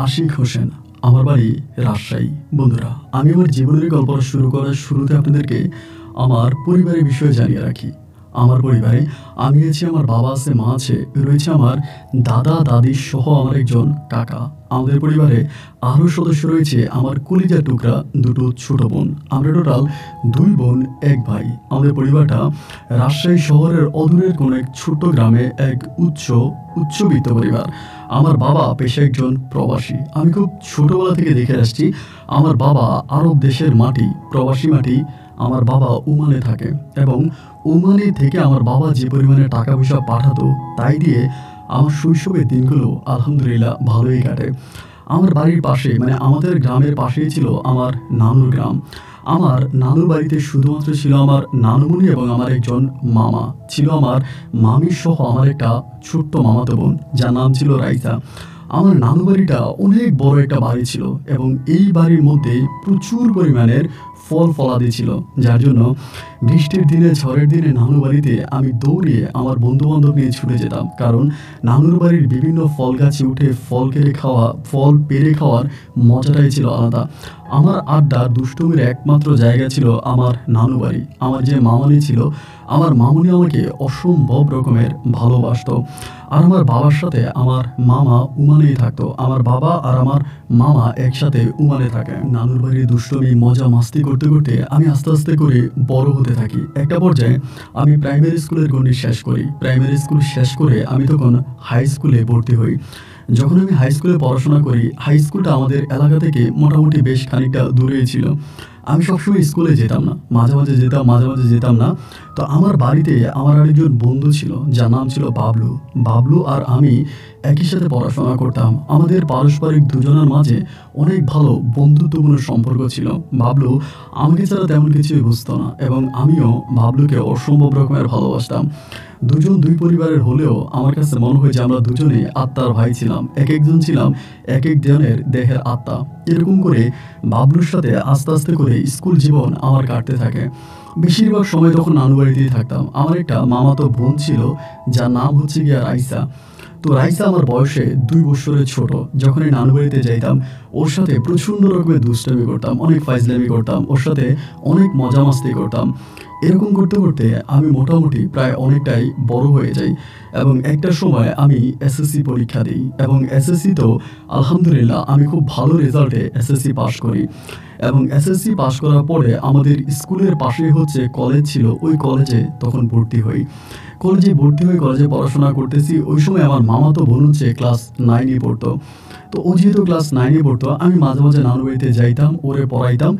আশিক হোসেন, আমার বাড়ি রাজশাহী। বন্ধুরা, আমি আমার জীবনের গল্প শুরু করার শুরুতে আপনাদেরকে আমার পরিবারের বিষয়ে জানিয়ে রাখি। আমার পরিবারে আমি আছি, আমার বাবা আছে, মা আছে, রয়েছে আমার দাদা দাদি সহ আমার একজন কাকা। আমাদের পরিবারে আরও সদস্য রয়েছে আমার কলিজার টুকরা দুটো ছোট বোন। আমরা টোটাল 2 বোন 1 ভাই। আমাদের পরিবারটা রাজশাহী শহরের অদূরের কোনো এক ছোট্ট গ্রামে এক উচ্চবিত্ত পরিবার। আমার বাবা পেশায় একজন প্রবাসী। আমি খুব ছোটবেলা থেকে দেখে আসছি আমার বাবা আরব দেশের মাটি, প্রবাসী মাটি, আমার বাবা ওমানে থাকে এবং ওমানে থেকে আমার বাবা যে পরিমাণে টাকা পয়সা পাঠাতো তাই দিয়ে আমার শৈশবের দিনগুলো আলহামদুলিল্লাহ ভালোই কাটে। আমার বাড়ির পাশে, মানে আমাদের গ্রামের পাশেই ছিল আমার নানুর গ্রাম। আমার নানুর বাড়িতে শুধুমাত্র ছিল আমার নানুমণি এবং আমার একজন মামা, ছিল আমার মামি সহ আমার একটা ছোট্ট মামাতো বোন যার নাম ছিল রাইসা। আমার নানু বাড়িটা অনেক বড় একটা বাড়ি ছিল এবং এই বাড়ির মধ্যে প্রচুর পরিমাণের ফলাদি ছিল, যার জন্য বৃষ্টির দিনে, ঝড়ের দিনে নানু বাড়িতে আমি দৌড়িয়ে আমার বন্ধুবান্ধব নিয়ে ছুটে যেতাম, কারণ নানুর বাড়ির বিভিন্ন ফল গাছে উঠে ফল পেড়ে খাওয়ার মজাটাই ছিল আলাদা। আমার আড্ডার দুষ্টুমির একমাত্র জায়গা ছিল আমার নানু বাড়ি। আমার যে মামনি ছিল, আমার মামনি আমাকে অসম্ভব রকমের ভালোবাসতো। আর আমার বাবার সাথে আমার মামা ওমানেই থাকতো। আমার বাবা আর আমার মামা একসাথে ওমানে থাকে। নানুর বাড়ির দুষ্টুমি, মজা মাস্তি করতে করতে আমি আস্তে আস্তে করে বড় হতে থাকি। একটা পর্যায়ে আমি প্রাইমারি স্কুলের গণি শেষ করি। প্রাইমারি স্কুল শেষ করে আমি তখন হাই স্কুলে ভর্তি হই। যখন আমি হাই স্কুলে পড়াশোনা করি, হাই স্কুলটা আমাদের এলাকা থেকে মোটামুটি বেশ খানিকটা দূরেই ছিল। আমি সবসময় স্কুলে যেতাম না, মাঝে মাঝে যেতাম না। তো আমার বাড়িতে আমার আরেকজন বন্ধু ছিল যার নাম ছিল বাবলু আর আমি একই সাথে পড়াশোনা করতাম। আমাদের পারস্পরিক দুজনের মাঝে অনেক ভালো বন্ধুত্বপূর্ণ সম্পর্ক ছিল। বাবলু আমাকে ছাড়া তেমন কিছুই বুঝতো না এবং আমিও বাবলুকে অসম্ভব রকমের ভালোবাসতাম। দুজন দুই পরিবারের হলেও আমার কাছে মনে হয় যে আমরা দুজনেই আত্মার ভাই ছিলাম। একজন ছিলাম এক একজনের দেহের আত্মা। এরকম করে বাবলুর সাথে আস্তে আস্তে করে স্কুল জীবন আমার কাটতে থাকে। বেশিরভাগ সময় তখন নানু বাড়িতেই থাকতাম। আমার একটা মামাতো বোন ছিল যার নাম হচ্ছে গিয়া রাইসা। তো রাইসা আমার বয়সে 2 বছরের ছোট। যখন এই নানু বাড়িতে যাইতাম ওর সাথে প্রচণ্ড রকমের দুষ্টামি করতাম, অনেক ফাইজলামি করতাম, ওর সাথে অনেক মজা মাস্তি করতাম। এরকম করতে করতে আমি মোটামুটি প্রায় অনেকটাই বড় হয়ে যাই এবং একটা সময় আমি এসএসসি পরীক্ষা দিই এবং এসএসসিতেও আলহামদুলিল্লাহ আমি খুব ভালো রেজাল্টে এসএসসি পাস করি এবং এসএসসি পাস করার পরে আমাদের স্কুলের পাশেই হচ্ছে কলেজ ছিল, ওই কলেজে তখন ভর্তি হই। কলেজে পড়াশোনা করতেছি। ওই সময় আমার মামাতো বোন হচ্ছে ক্লাস 9-এ পড়তো। তো ও যেহেতু ক্লাস 9-এ পড়তো, আমি মাঝে মাঝে নানু বাড়িতে যাইতাম, ওরে পড়াইতাম।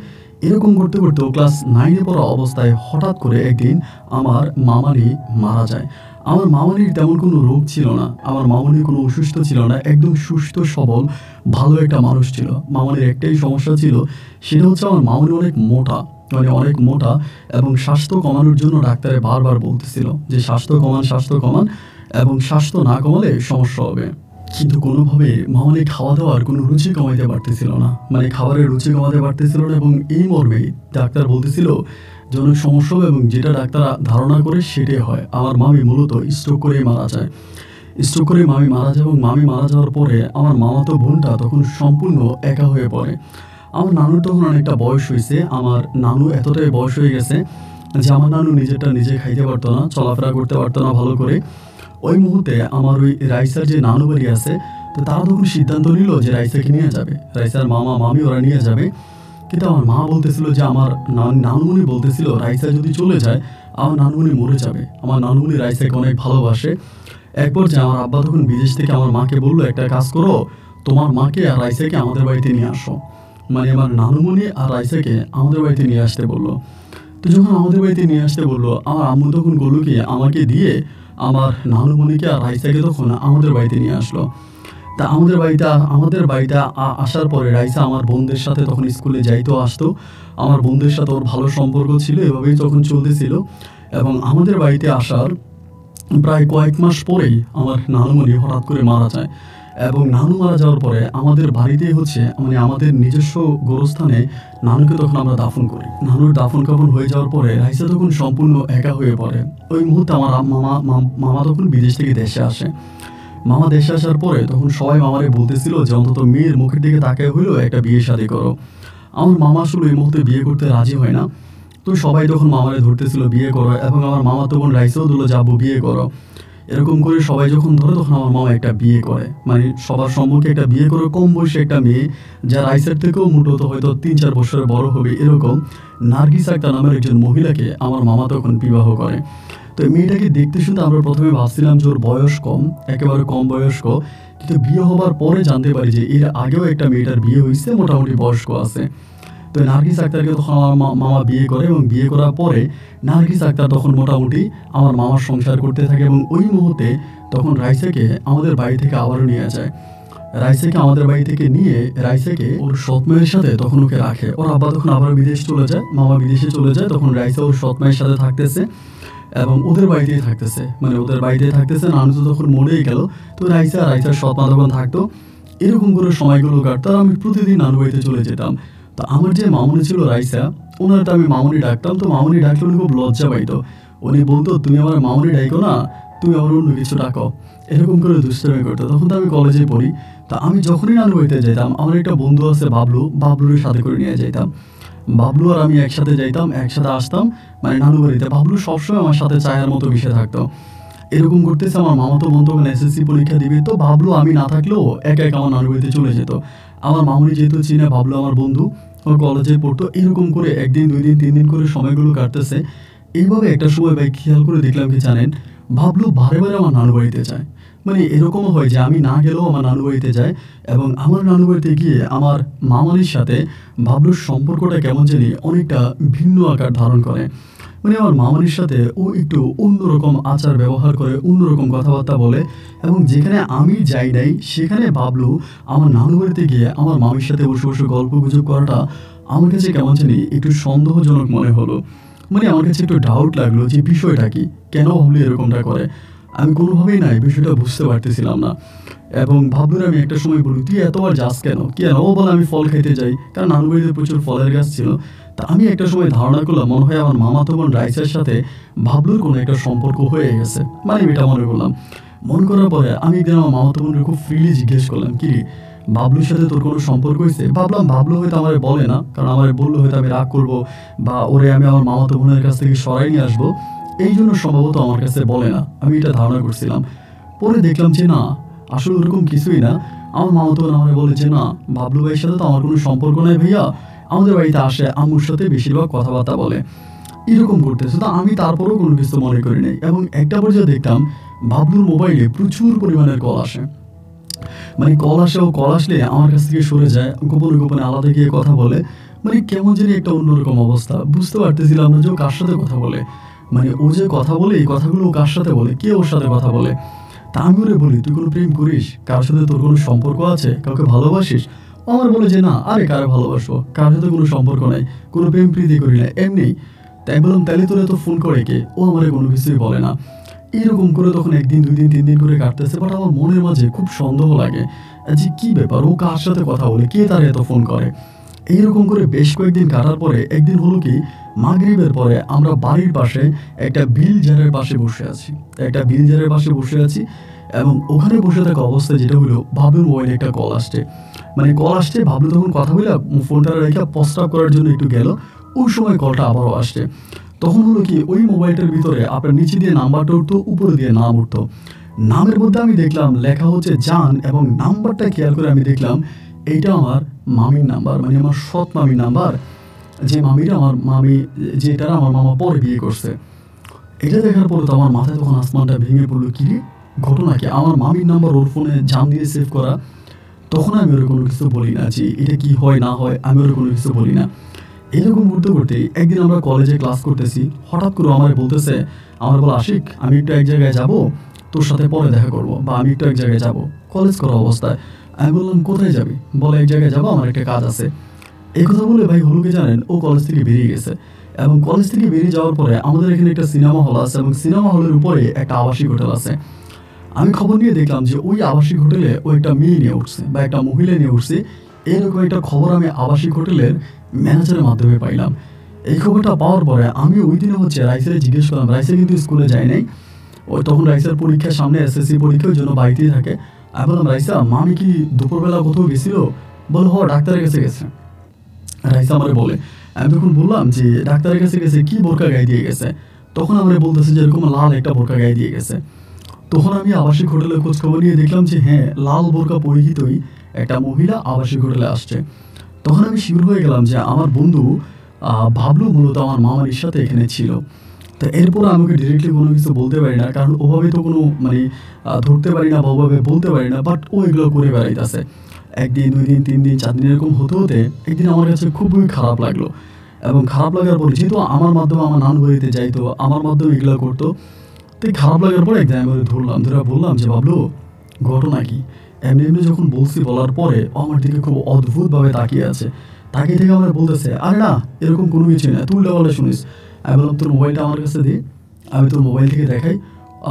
এরকম করতে করতে ক্লাস 9-এ পড়া অবস্থায় হঠাৎ করে একদিন আমার মামানি মারা যায়। আমার মামনির তেমন কোনো রোগ ছিল না, আমার মামনি কোনো অসুস্থ ছিল না, একদম সুস্থ সবল ভালো একটা মানুষ ছিল। মামনির একটাই সমস্যা ছিল, সেটা হচ্ছে আমার মামনি অনেক মোটা এবং স্বাস্থ্য কমানোর জন্য ডাক্তারে বারবার বলতেছিল যে স্বাস্থ্য কমান এবং স্বাস্থ্য না কমালে সমস্যা হবে। কিন্তু কোনোভাবে মামনি খাওয়া দাওয়ার কোনো রুচি কমাইতে পারতেছিল না, মানে খাবারের রুচি কমাতে পারতেছিল না এবং এই মর্মেই ডাক্তার বলতেছিল যে অনেক সমস্যা হবে এবং যেটা ডাক্তার ধারণা করে সেটাই হয়। আমার মামি মূলত স্ট্রোক করে মারা যায় এবং মামি মারা যাওয়ার পরে আমার মামাতো বোনটা তখন সম্পূর্ণ একা হয়ে পড়ে। আমার নানুর তখন অনেকটা বয়স হয়েছে। আমার নানু এতটাই বয়স হয়ে গেছে যে আমার নানু নিজেরটা নিজে খাইতে পারতো না, চলাফেরা করতে পারতো না ভালো করে। ওই মুহূর্তে আমার ওই রাইসার যে নানু বাড়ি আছে, তো তারা তখন সিদ্ধান্ত নিল যে রাইসাকে নিয়ে যাবে, রাইসার মামা মামি ওরা নিয়ে যাবে। কিন্তু আমার মা বলতেছিল যে আমার নানুমণি বলতেছিল রাইসা যদি চলে যায় আমার নানুমণি মরে যাবে। আমার নানুমণি রাইসাকে অনেক ভালোবাসে। এক পর্যায়ে আমার আব্বা তখন বিদেশ থেকে আমার মাকে বললো, একটা কাজ করো, তোমার মাকে আর রাইসাকে আমাদের বাড়িতে নিয়ে আসো। মানে আমার নানুমণি আর রাইসাকে আমাদের বাড়িতে নিয়ে আসতে বললো। তো যখন আমাদের বাড়িতে নিয়ে আসতে বললো, আমার আম্মু তখন বললো কি আমাকে দিয়ে আমার নানুমণিকে আর রাইসাকে তখন আমাদের বাড়িতে নিয়ে আসলো। তা আমাদের বাড়িতে আসার পরে রাইসা আমার বোনদের সাথে তখন স্কুলে যাইতো আসতো। আমার বোনদের সাথে ওর ভালো সম্পর্ক ছিল, এভাবেই তখন চলতেছিল। এবং আমাদের বাড়িতে আসার প্রায় কয়েক মাস পরেই আমার নানুমণি হঠাৎ করে মারা যায় এবং নানু মারা যাওয়ার পরে আমাদের বাড়িতেই হচ্ছে, মানে আমাদের নিজস্ব গোরস্থানে নানুকে তখন আমরা দাফন করি। নানুর দাফন কাফন হয়ে যাওয়ার পরে রাইসা তখন সম্পূর্ণ একা হয়ে পড়ে। ওই মুহূর্তে আমার মামা তখন বিদেশ থেকে দেশে আসে। মামা দেশে আসার পরে তখন সবাই মামারে বলতেছিল যে অন্তত মেয়ের মুখের দিকে তাকায় হইলেও একটা বিয়ে শাদী করো। আমার মামা আসলে এই মুহূর্তে বিয়ে করতে রাজি হয় না। তো সবাই তখন মামারে ধরতেছিল বিয়ে করো, এবং আমার মামা তখন রাইসেও দিল যাবো বিয়ে করো। এরকম করে সবাই যখন ধরে তখন আমার মামা একটা বিয়ে করে, মানে সবার সম্মুখে একটা বিয়ে করে, কম বয়সে একটা মেয়ে যার রাইসের থেকেও মোটত হয়তো ৩-৪ বছরের বড় হবে, এরকম নার্গিস আক্তার নামের একজন মহিলাকে আমার মামা তখন বিবাহ করে। তো এই মেয়েটাকে দেখতে শুনতে আমরা প্রথমে ভাবছিলাম যে ওর বয়স কম, একেবারে কম বয়স্ক, কিন্তু বিয়ে হবার পরে জানতে পারি যে এর আগেও একটা মেয়েটার বিয়ে হয়েছে, মোটামুটি বয়স্ক আছে। তো নার্গিস আক্তারকে তখন আমার মামা বিয়ে করে, এবং বিয়ে করার পরে নার্গিস আক্তার তখন মোটামুটি আমার মামার সংসার করতে থাকে, এবং ওই মুহূর্তে তখন রাইসাকে আমাদের বাড়ি থেকে আবারও নিয়ে যায়। রাইসাকে আমাদের বাড়ি থেকে নিয়ে রাইসাকে ওর সৎ মায়ের সাথে তখন ওকে রাখে। ওর আব্বা তখন আবার বিদেশ চলে যায়, মামা বিদেশে চলে যায়, তখন রাইসা ওর সৎ মায়ের সাথে থাকতেছে এবং ওদের বাড়িতেই থাকতেছে, মানে ওদের বাড়িতেই থাকতেছে। নানু তো তখন মরেই গেল, তো রাইসার সৎ মা তখন থাকতো। এরকম করে সময়গুলো কাটতো, আর আমি প্রতিদিন নানু বাড়িতে চলে যেতাম। তো আমার যে মামুনি ছিল রাইসা, ওনার তো আমি মামুনি ডাকতাম। তো মামুনি ডাকলে উনি খুব লজ্জা পাইতো। উনি বলতো তুমি আমার মামুনি ডাইকো না, তুমি আমার অন্য কিছু ডাকো, এরকম করে দুষ্টামি করতো। তখন তো আমি কলেজে পড়ি। তা আমি যখনই নানু বাড়িতে যাইতাম, আমার একটা বন্ধু আছে বাবলু, বাবলুর সাথে করে নিয়ে যাইতাম। বাবলু আর আমি একসাথে যাইতাম, একসাথে আসতাম, মানে নানু বাড়িতে। বাবলু সবসময় আমার সাথে চায়ের মতো মিশে থাকতো। এরকম করতেছে আমার মামাতো বোন তখন এসএসসি পরীক্ষা দিবে, তো বাবলু আমি না থাকলেও একা একা আমার নানু বাড়িতে চলে যেত। আমার মামুনি যেহেতু চিনে, বাবলু আমার বন্ধু, ও কলেজে পড়তো। এরকম করে একদিন, 2 দিন, 3 দিন করে সময়গুলো কাটতেছে। এইভাবে একটা সময় ভাই খেয়াল করে দেখলাম কি জানেন, বাবলু বারে বারে আমার নানু বাড়িতে যায়। মানে এরকমও হয় যে আমি না গেলেও আমার নানু বাড়িতে যায়, এবং আমার নানু বাড়িতে গিয়ে আমার মামানির সাথে বাবলুর সম্পর্কটা কেমন জানি অনেকটা ভিন্ন আকার ধারণ করে। মানে আমার মামানির সাথে ও একটু অন্যরকম আচার ব্যবহার করে, অন্যরকম কথাবার্তা বলে, এবং যেখানে আমি যাই নাই সেখানে বাবলু আমার নানু বাড়িতে গিয়ে আমার মামির সাথে বসে বসে গল্প গুজব করাটা আমার কাছে কেমন জানি একটু সন্দেহজনক মনে হলো। মানে আমার কাছে একটু ডাউট লাগলো যে বিষয়টা কি, কেন বাবলু এরকমটা করে। আমি কোনোভাবেই না এই বিষয়টা বুঝতে পারতেছিলাম না। এবং ভাবলুর আমি একটা সময় বলি তুই এতবার যাস কেন, কেন? ও বলে আমি ফল খাইতে যাই, কারণ নানু বাড়িতে প্রচুর ফলের গাছ ছিল। তা আমি একটা সময় ধারণা করলাম মনে হয় আমার মামাতো বোন রাইসার সাথে ভাবলুর কোনো একটা সম্পর্ক হয়ে গেছে, মানে আমি এটা মনে করলাম। মনে করার পরে আমি একদিন আমার মামাতো বোনকে খুব ফ্রিলি জিজ্ঞেস করলাম, কি রে বাবলুর সাথে তোর কোনো সম্পর্ক হয়েছে? ভাবলাম বাবলু হয়তো আমার বলে না, কারণ আমার বললে হয়তো আমি রাগ করবো, বা ওরে আমি আমার মামাতো বোনের কাছ থেকে সরাই নিয়ে আসবো, এই জন্য সম্ভবত আমার কাছে বলে না, আমি এটা ধারণা করছিলাম। পরে দেখলাম যে না, আসলে ওরকম কিছুই না। আমার মামাতো বোন আমাকে বলে যে না, বাবলু ভাইয়ের সাথে তো আমার কোনো সম্পর্ক নাই ভাইয়া, আমাদের বাড়িতে আসে, আম্মুর সাথে বেশিরভাগ কথাবার্তা বলে, এরকম করতেছে। তো আমি তারপরেও কোনো কিছু মনে করি নাই। এবং একটা পর্যায়ে দেখতাম বাবলুর মোবাইলে প্রচুর পরিমাণের কল আসে, মানে কল আসে, ও কল আসলে আমার কাছ থেকে সরে যায়, গোপনে গোপনে আলাদা গিয়ে কথা বলে। মানে কেমন জানি একটা অন্যরকম অবস্থা, বুঝতে পারতেছিলাম না যে ও কার সাথে কথা বলে। মানে ও যে কথা বলে, এই কথাগুলো ও কার সাথে বলে, কে ওর সাথে কথা বলে। তা আমি ওরে বলি তুই কোনো প্রেম করিস, কার সাথে তোর কোনো সম্পর্ক আছে, কাউকে ভালোবাসিস? ও আমার বলে যে না, আরে কারে ভালোবাসবো, কার সাথে কোনো সম্পর্ক নাই, কোনো প্রেম প্রীতি করি না, এমনি। তাই বললাম তাহলে তোরে তো ফোন করে কে? ও আমারে কোনো কিছুই বলে না। এরকম করে তখন 1 দিন 2 দিন 3 দিন করে কাটতেছে, বাট আমার মনের মাঝে খুব সন্দেহ লাগে যে কি ব্যাপার, ও কার সাথে কথা বলে, কে তার এত ফোন করে। এইরকম করে বেশ কয়েকদিন কাটার পরে একদিন হলো কি, মাগরিবের পরে আমরা বাড়ির পাশে একটা বিল জারের পাশে বসে আছি, এবং ওখানে বসে থাকা অবস্থায় যেটা হলো, বাবলুর মোবাইলে একটা কল আসছে। মানে কল আসছে, বাবলু তখন কথা বলে ফোনটা রেখে প্রস্তাব করার জন্য একটু গেল, ওই সময় কলটা আবারও আসছে। তখন হলো কি, ওই মোবাইলটার ভিতরে আপনার নিচে দিয়ে নাম্বারটা উঠতো, উপরে দিয়ে নাম উঠতো। নামের মধ্যে আমি দেখলাম লেখা হচ্ছে জান, এবং নাম্বারটা খেয়াল করে আমি দেখলাম এইটা আমার মামির নাম্বার, মানে আমার সৎ মামির নাম্বার, যে মামিটা আমার মামি, যেটা আমার মামা পরে বিয়ে করছে। এটা দেখার পরে তো আমার মাথায় তখন আসমানটা ভেঙে পড়লো, কি রে ঘটনা কি, আমার মামির নাম্বার ওর ফোনে জান দিয়ে সেভ করা। তখন আমি ওর কোনো কিছু বলি না যে এটা কি হয় না হয়, আমি ওর কোনো কিছু বলি না। এরকম করতে করতে একদিন আমরা কলেজে ক্লাস করতেছি, হঠাৎ করে আমার বলতেছে, আমার বলে আশিক আমি একটু এক জায়গায় যাব, তোর সাথে পরে দেখা করব, বা আমি একটু এক জায়গায় যাব, কলেজ করা অবস্থায়। আমি বললাম কোথায় যাবি? বলে এক জায়গায় যাবো, আমার একটা কাজ আছে। এই কথা বলে ভাই হলো কি জানেন, ও কলেজ থেকে বেরিয়ে গেছে। এবং কলেজ থেকে বেরিয়ে যাওয়ার পরে আমাদের এখানে একটা সিনেমা হল আছে, এবং সিনেমা হলের উপরে একটা আবাসিক হোটেল আছে। আমি খবর নিয়ে দেখলাম যে ওই আবাসিক হোটেলে ও একটা মেয়ে নিয়ে উঠছে, বা একটা মহিলা নিয়ে উঠছে। এরকম একটা খবর আমি আবাসিক হোটেলের ম্যানেজারের মাধ্যমে পাইলাম। এই খবরটা পাওয়ার পরে আমি ওই দিনে হচ্ছে রাইসারে জিজ্ঞেস করলাম, রাইসা কিন্তু স্কুলে যায় নাই, ওই তখন রাইসার পরীক্ষার সামনে এসএসসি পরীক্ষা, ওই জন্য বাড়িতেই থাকে। আমি বললাম, রাইসা মামি কি দুপুরবেলা কোথাও গেছিল? বলে, হ ডাক্তারের কাছে গেছে। রাইসা আমারে বলে, আমি তখন বললাম যে ডাক্তারের কাছে গেছে, কি বোরকা গায়ে দিয়ে গেছে? তখন আমারে বলতেছে যে এরকম লাল একটা বোরকা গায়ে দিয়ে গেছে। তখন আমি আবাসিক হোটেলে খোঁজখবর নিয়ে দেখলাম যে হ্যাঁ, লাল বোরকা পরিহিতই একটা মহিলা আবাসিক হোটেলে আসছে। তখন আমি শিওর হয়ে গেলাম যে আমার বন্ধু ভাবলু মূলত আমার মামারির সাথে এখানে ছিল। তো এরপর আমাকে ডিরেক্টলি কোনো কিছু বলতে পারি না, কারণ ওভাবে তো কোনো মানে ধরতে পারি না বা ওভাবে বলতে পারি না, বাট ও এগুলো করে বেড়াইতেছে। একদিন, 2 দিন, 3 দিন, 4 দিন এরকম হতে হতে একদিন আমার কাছে খুবই খারাপ লাগলো। এবং খারাপ লাগার পরে যেহেতু আমার মাধ্যমে আমার নানু বাড়িতে যাইতো, আমার মাধ্যমে এগুলো করতো, তো খারাপ লাগার পরে একদিন আমি ধরে বললাম যে বাবলু, ঘটনা কি? এমনি এমনি যখন বলছি, বলার পরে ও আমার দিকে খুব অদ্ভুতভাবে তাকিয়ে আছে। তাকিয়ে থেকে আমার বলতেছে, আরে না, এরকম কোনো কিছু না, তুই উল্টাপাল্টা শুনিস। আমি বললাম, তোর মোবাইলটা আমার কাছে দে, আমি তোর মোবাইল থেকে দেখাই।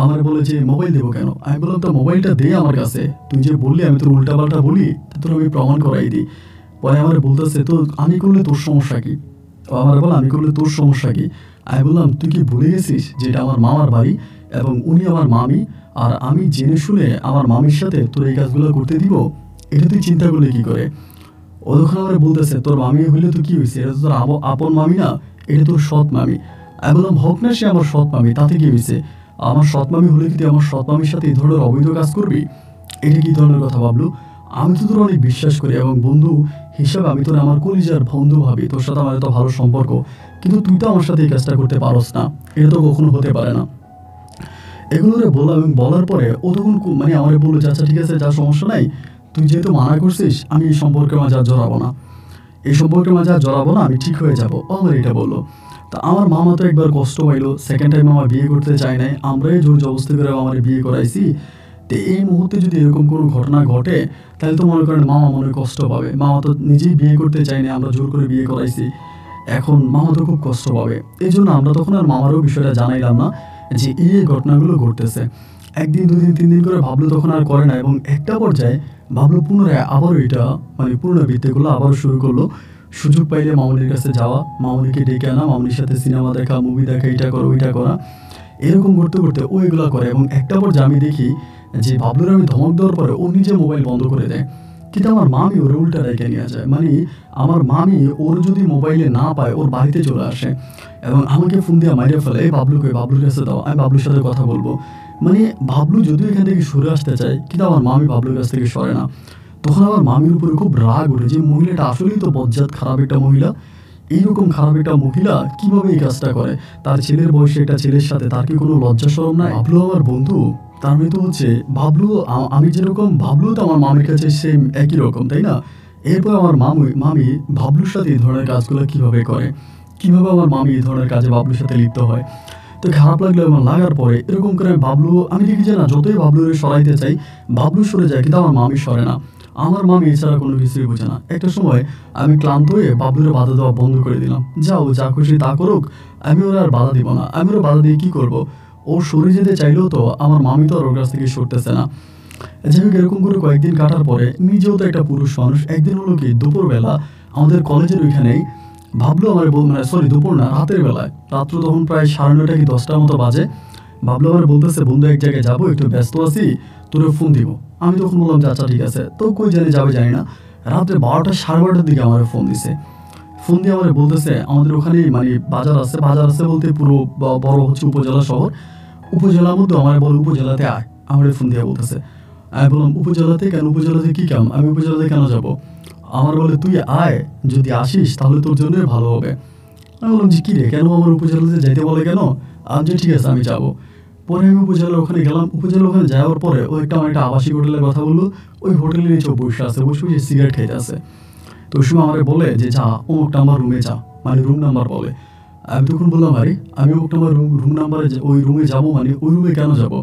আমার বলে যে মোবাইল দেবো কেন? আমি বললাম, তোর মোবাইলটা দে আমার কাছে, তুই যে বললি আমি তোর উল্টাপাল্টা বলি, তোর আমি প্রমাণ করাই দিই। পরে আমার বলতেছে, তো আমি করলে তোর সমস্যা কি? ও আমার বলে, আমি করলে তোর সমস্যা কি? আমি বললাম, তুই কি ভুলে গেছিস যে এটা আমার মামার বাড়ি এবং উনি আমার মামি, আর আমি জেনে শুনে আমার মামির সাথে তোর এই কাজগুলো করতে দিব? এটা তুই চিন্তা করলে কি করে? ও তখন আমার বলতেছে, তোর মামি হইলে তো কি হয়েছে, এটা তো তোর আপন মামি না, এটা তোর সৎ মামি। আমি বললাম, হোক না সে আমার সৎ মামি, তাতে কি হয়েছে? আমার সৎ মামি হলে কি তুই আমার সৎ মামির সাথে এই ধরনের অবৈধ কাজ করবি? এটা কি ধরনের কথা ভাবলু? আমি তো তোর অনেক বিশ্বাস করি এবং বন্ধু হিসাবে আমি তোর আমার কলিজার বন্ধু ভাবি, তোর সাথে আমার এত ভালো সম্পর্ক, কিন্তু তুই তো আমার সাথে এই কাজটা করতে পারস না, এটা তো কখনো হতে পারে না। এগুলো বললাম এবং বলার পরে ও তখন মানে আমার বললো যে আচ্ছা ঠিক আছে, যা সমস্যা নাই, তুই যেহেতু মানা করছিস, আমি এই সম্পর্কের মাঝে আর জড়াবো না, এই সম্পর্কের মাঝে আর জড়াবো না, আমি ঠিক হয়ে যাবো। ও আমার এটা বললো। তা আমার মামা তো একবার কষ্ট পাইলো, সেকেন্ড টাইম আমার বিয়ে করতে চায় নাই, আমরাই জোর জবস্তি করে আমার বিয়ে করাইছি। তো এই মুহূর্তে যদি এরকম কোনো ঘটনা ঘটে, তাহলে তো মনে করেন মামা মনে কষ্ট পাবে। মামা তো নিজেই বিয়ে করতে চায়নি, আমরা জোর করে বিয়ে করাইছি, এখন মামা তো খুব কষ্ট পাবে। এই জন্য আমরা তখন আর মামারও বিষয়টা জানাইলাম না যে এই ঘটনাগুলো ঘটতেছে। একদিন, 2 দিন, 3 দিন করে ভাবলু তখন আর করে না, এবং একটা পর্যায়ে ভাবলু পুনরায় আবারও এটা মানে পুনরাবৃত্তি করলো, আবারও শুরু করলো। সুযোগ পাইলে মামুনির কাছে যাওয়া, মামুনিকে ডেকে আনা, মামুনির সাথে সিনেমা দেখা, মুভি দেখা, এটা করা ওইটা করা, এরকম করতে করতে ও এগুলো করে। এবং একটা পর্যায়ে আমি দেখি যে বাবলুর আমি ধমক দেওয়ার পরে ও নিজে মোবাইল বন্ধ করে দেয়, কিন্তু আমার মামি ওর উল্টা রেখে নিয়ে যায়। মানে আমার মামি ওর যদি মোবাইলে না পায়, ওর বাড়িতে চলে আসে এবং আমাকে ফোন দিয়ে মাইরে ফেলে, এই বাবলুকে, বাবলুর কাছে দাও, আমি বাবলুর সাথে কথা বলবো। মানে বাবলু যদিও এখান থেকে সরে আসতে চায়, কিন্তু আমার মামি বাবলুর কাছ থেকে সরে না। তখন আমার মামির উপরে খুব রাগ ওঠে যে মহিলাটা আসলেই তো বজ্জাত খারাপ একটা মহিলা, এইরকম খারাপ একটা মহিলা কিভাবে এই কাজটা করে? তার ছেলের বয়সে একটা ছেলের সাথে তার কি কোনো লজ্জা শরম নাই? বাবলু আমার বন্ধু, তার মানে তো হচ্ছে বাবলু, আমি যেরকম, বাবলু তো আমার মামির কাছে সেম একই রকম, তাই না? এরপর আমার মামি বাবলুর সাথে এই ধরনের কাজগুলো কিভাবে করে, কিভাবে আমার মামি এই ধরনের কাজে বাবলুর সাথে লিপ্ত হয়। তো খারাপ লাগলো এবং লাগার পরে এরকম করে বাবলু, আমি দেখি যে না, যতই বাবলুর সরাইতে চাই বাবলু সরে যায়, কিন্তু আমার মামি সরে না। আমার মামি এছাড়া কোনো কিছুই বোঝে না। একটা সময় আমি ক্লান্ত হয়ে বাবলুরে বাধা দেওয়া বন্ধ করে দিলাম, যাও যা খুশি তা করুক, আমি ওরা আর বাধা দিব না। আমি ওরা বাধা দিয়ে কী করবো? ও সরে যেতে চাইলেও তো আমার মামি তো আর ওর কাছ থেকে সরতেছে না। যাই হোক, এরকম করে কয়েকদিন কাটার পরে, নিজেও তো একটা পুরুষ মানুষ, একদিন হলো কি দুপুরবেলা আমাদের কলেজের ওইখানেই ভাবলো আমার মানে সরি দুপুর না, রাতের বেলায়, রাত্র তখন প্রায় 9:30 কি 10টার মতো বাজে, ভাবলো আমার বলতেছে, বন্ধু এক জায়গায় যাবো, একটু ব্যস্ত আছি, তোরে ফোন দিব। আমি তখন বললাম যে আচ্ছা ঠিক আছে। তো কই জানি যাবে জানি না, রাত্রে 12টা 12:30 দিকে আমার ফোন দিছে। ফোন দিয়ে আমার বলতেছে, আমাদের ওখানে মানে বাজার আছে, বাজার আছে বলতে পুরো বড় হচ্ছে উপজেলা শহর, উপজেলার মধ্যে আমার বলে উপজেলাতে আয়। আমার ফোন দিয়ে বলতেছে, আমি বললাম উপজেলাতে কেন? উপজেলাতে কী কাম? আমি উপজেলাতে কেন যাব? আমার বলে, তুই আয়, যদি আসিস তাহলে তোর জন্যই ভালো হবে। আমি বললাম যে কী রে, কেন আমার উপজেলাতে যাইতে বলে কেন? আমি যে ঠিক আছে আমি যাবো। পরে আমি উপজেলার ওখানে গেলাম। উপজেলার ওখানে যাওয়ার পরে ও আমার একটা আবাসিক হোটেলের কথা বললো। ওই হোটেলের নিচে বসে আছে, বসে বসে সিগারেট খাইতে আছে। তো ওই সময় আমার বলে যে যা, অমুকটা আমার রুমে যা, মানে রুম নাম্বার বলে। আমি তখন বললাম, আরে আমি অমুকটা আমার রুম নাম্বারে ওই রুমে যাবো, মানে ওই রুমে কেন যাবো?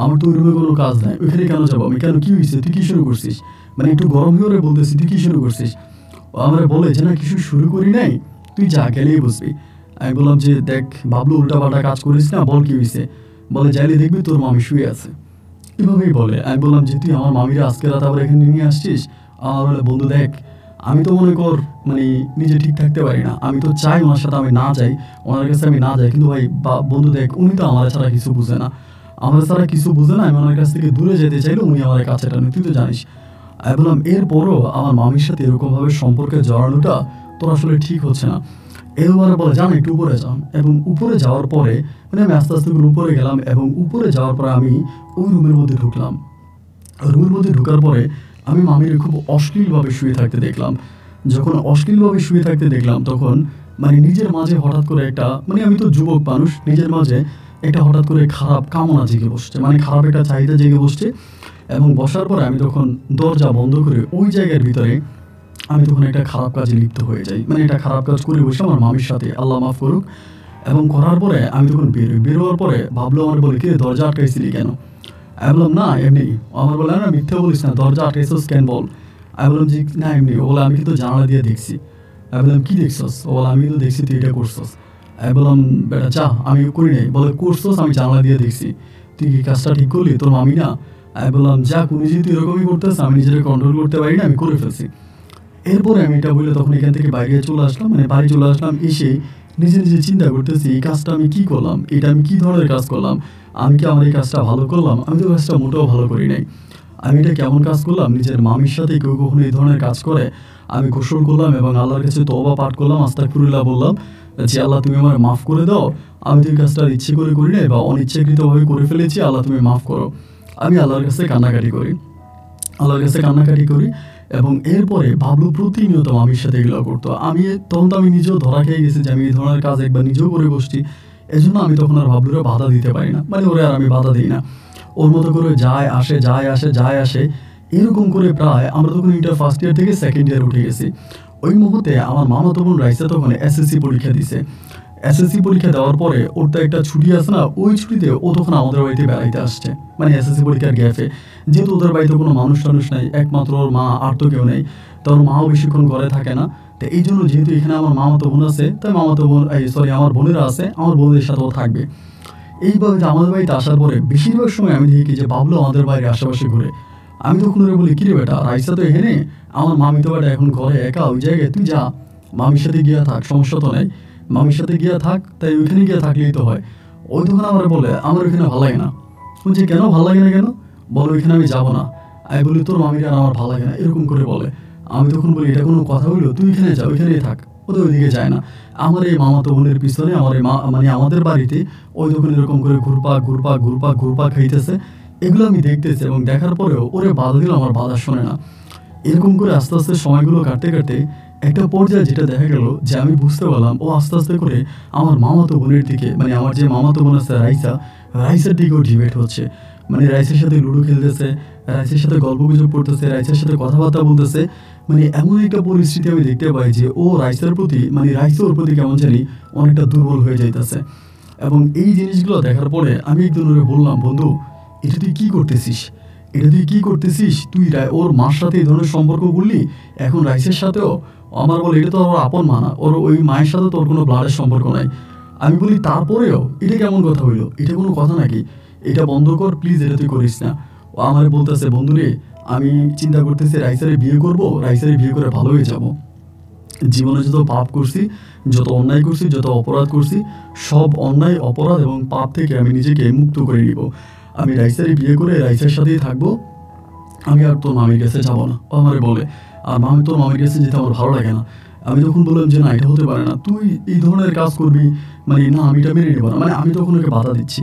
আমার তো ওই রুমে কোনো কাজ নাই, ওইখানে কেন যাবো আমি? কেন, কী হয়েছে, তুই কী শুরু করছিস? মানে একটু গরম হয়ে বলতেছি, তুই কী শুরু করছিস? ও আমার বলে যে না, কিছু শুরু করি নাই, তুই যা, গেলেই বুঝবি। আমি বললাম যে দেখ বাবলু, উল্টাপাল্টা কাজ করিস না, বল কী হয়েছে? বলে, যাইলে দেখবি তোর মামি শুয়ে আছে, এভাবেই বলে। আমি বললাম যে তুই আমার মামিরা আজকে রাত আবার এখানে নিয়ে আসছিস? আমার বলে, বন্ধু দেখ, আমি তো মনে কর মানে নিজে ঠিক থাকতে পারি না, আমি তো চাই ওনার সাথে আমি না যাই, ওনার কাছে আমি না যাই, কিন্তু ভাই বন্ধু দেখ, উনি তো আমার ছাড়া কিছু বুঝে না। আমার ছাড়া কিছু বুঝে না, আমি ওনার কাছ থেকে দূরে যেতে চাইলে উনি আমার কাছে টানে, তুই তো জানিস। আমি বললাম এরপরও আমার মামির সাথে এরকমভাবে সম্পর্কে জড়ানোটা তোর আসলে ঠিক হচ্ছে না। এবার বলে যান একটু উপরে যান, এবং উপরে যাওয়ার পরে মানে আমি আস্তে আস্তে করে উপরে গেলাম, এবং উপরে যাওয়ার পরে আমি ওই রুমের মধ্যে ঢুকলাম। রুমের মধ্যে ঢোকার পরে আমি মামির খুব অশ্লীলভাবে শুয়ে থাকতে দেখলাম। যখন অশ্লীলভাবে শুয়ে থাকতে দেখলাম তখন মানে নিজের মাঝে হঠাৎ করে একটা মানে আমি তো যুবক মানুষ, নিজের মাঝে একটা হঠাৎ করে খারাপ কামনা জেগে বসছে, মানে খারাপ একটা চাহিদা জেগে বসছে। এবং বসার পরে আমি তখন দরজা বন্ধ করে ওই জায়গার ভিতরে আমি তখন একটা খারাপ কাজে লিপ্ত হয়ে যাই, মানে একটা খারাপ কাজ করে বসে আমার মামির সাথে, আল্লাহ মাফ করুক। এবং করার পরে আমি তখন বেরোয়ার পরে ভাবলো আমার, বলে কি দরজা আটকাইছিলি কেন? আমি বললাম না এমনি। আমার বলে না মিথ্যে বলিস না, দরজা আটকাইছস কেন বল? আমি বললাম যে না এমনি। ও বলে আমি কিন্তু জানালা দিয়ে দেখছি। আমি বললাম কি দেখছস? ও বলে আমি তো দেখছি তুই এটা করছস। আমি বললাম বেটা চা আমি করি নাই। বলে করছস, আমি জানালা দিয়ে দেখছি। তুই কি কাজটা ঠিক করলি? তোর মামি না? আমি বললাম যা উনি যেহেতু এরকমই করতেছে, আমি নিজেকে কন্ট্রোল করতে পারি না, আমি করে ফেলছি। এরপরে আমি এটা বলে তখন এখান থেকে বাইরে চলে আসলাম, মানে বাড়ি চলে আসলাম। এসে নিজে নিজে চিন্তা করতেছি এই কাজটা আমি কি করলাম, এটা আমি কি ধরনের কাজ করলাম, আমি কি আমার এই কাজটা ভালো করলাম? আমি তো কাজটা মোটেও ভালো করি নাই। আমি এটা কেমন কাজ করলাম? নিজের মামির সাথে কেউ কখনো এই ধরনের কাজ করে? আমি গোসল করলাম এবং আল্লাহর কাছে তওবা পাঠ করলাম, আস্তাগফিরুল্লাহ বললাম যে আল্লাহ তুমি আমার মাফ করে দাও, আমি তো এই কাজটা ইচ্ছে করে করি নাই বা অনিচ্ছাকৃতভাবে করে ফেলেছি, আল্লাহ তুমি মাফ করো। আমি আল্লাহর কাছে কান্নাকাটি করি, আল্লাহর কাছে কান্নাকাটি করি। এবং এরপরে বাবলু প্রতিনিয়ত মামির সাথে এগুলো করতো। আমি তখন তো আমি নিজেও ধরা খেয়ে গেছি যে আমি এই ধরনের কাজ একবার নিজেও করে বসছি। এজন্য আমি তখন আর বাবলুরে বাধা দিতে পারি না, মানে ওরে আর আমি বাধা দিই না। ওর মতো করে যায় আসে যায় আসে যায় আসে, এরকম করে প্রায় আমরা তখন ইন্টার ফার্স্ট ইয়ার থেকে সেকেন্ড ইয়ার উঠে গেছি। ওই মুহূর্তে আমার মামাতো বোন রাইসা তখন এসএসসি পরীক্ষা দিছে। এসএসসি পরীক্ষা দেওয়ার পরে ওর তো একটা ছুটি আছে না, ওই ছুটিতে ও তখন আমাদের বাড়িতে বেড়াইতে আসছে, মানে এসএসসি পরীক্ষার গ্যাপে। যেহেতু ওদের বাড়িতে কোনো মানুষ টানুষ নাই, একমাত্র ওর মা, আর তো কেউ নেই। তো ওর মাও বেশিক্ষণ ঘরে থাকে না। তো এই জন্য যেহেতু এখানে আমার মামাতো বোন আছে, তাই মামাতো বোন সরি আমার বোনেরা আছে, আমার বোনদের সাথেও থাকবে। এইভাবে যে আমাদের বাড়িতে আসার পরে বেশিরভাগ সময় আমি দেখি যে বাবলু আমাদের বাড়ির আশেপাশে ঘুরে। আমি তখন ওরে বলি কিরে বেটা, রাইসা তো এখানে, আমার মামি তো বেটা এখন ঘরে একা ওই জায়গায়, তুই যা মামির সাথে গিয়া থাক, সমস্যা তো নেই, মামির সাথে গিয়া থাক, তাই ওইখানে গিয়ে থাকলেই তো হয়। ওই তখন আমার বলে আমার ওইখানে ভালো লাগে না। বলছি কেন ভালো লাগে না কেন? বলো ওইখানে আমি যাবো না। আমি বলি তোর মামির আর আমার ভালো লাগে না, এরকম করে বলে। আমি তখন বলি এটা কোনো কথা হইলো? তুই এখানে যা, ওইখানেই থাক। ও তো ওইদিকে যায় না। আমার এই মামাতো বোনের পিছনে আমার এই মানে আমাদের বাড়িতে ওই তখন এরকম করে ঘুরপাক ঘুরপাক ঘুরপাক ঘুরপাক খাইতেছে। এগুলো আমি দেখতেছি এবং দেখার পরেও ওরে বাধা দিল, আমার বাধা শোনে না। এরকম করে আস্তে আস্তে সময়গুলো কাটতে কাটতে একটা পর্যায়ে যেটা দেখা গেল যে আমি বুঝতে পারলাম ও আস্তে আস্তে করে আমার মামাতো বোনের দিকে, মানে আমার যে মামাতো বোন আছে রাইসা, রাইসের দিকেও ডিবেট হচ্ছে। মানে রাইসের সাথে লুডো খেলতেছে, রাইসের সাথে গল্প গুজব করতেছে, রাইসের সাথে কথাবার্তা বলতেছে। মানে এমন একটা পরিস্থিতি আমি দেখতে পাই যে ও রাইসের প্রতি, মানে রাইসা ওর প্রতি কেমন জানি অনেকটা দুর্বল হয়ে যাইতেছে। এবং এই জিনিসগুলো দেখার পরে আমি একদিন ওরে বললাম, বন্ধু এটা তুই কী করতেছিস? এটা তুই কী করতেছিস? তুই ওর মার সাথে এই ধরনের সম্পর্ক করলি, এখন রাইসের সাথেও। আমার বলে এটা তো ওর আপন মা না, ওর ওই মায়ের সাথে তোর কোনো ব্লাডের সম্পর্ক নাই। আমি বলি তারপরেও এটা কেমন কথা হইলো? এটা কোনো কথা নাকি? এটা বন্ধ কর প্লিজ, এটা তুই করিস না। ও আমার বলতেছে বন্ধু রে, আমি চিন্তা করতেছি রাইসারে বিয়ে করব, রাইসারে বিয়ে করে ভালো হয়ে যাব। জীবনে যত পাপ করছি, যত অন্যায় করছি, যত অপরাধ করছি, সব অন্যায় অপরাধ এবং পাপ থেকে আমি নিজেকে মুক্ত করে নিব। আমি রাইসারে বিয়ে করে রাইসার সাথেই থাকবো, আমি আর তোর মামির কাছে যাবো না। ও আমারে বলে আর মামি তোর মামির কাছে যেতে আমার ভালো লাগে না। আমি তখন বললাম যে না এটা হতে পারে না, তুই এই ধরনের কাজ করবি, মানে না আমি এটা মেনে নেবো না। মানে আমি তখন ওকে বাধা দিচ্ছি।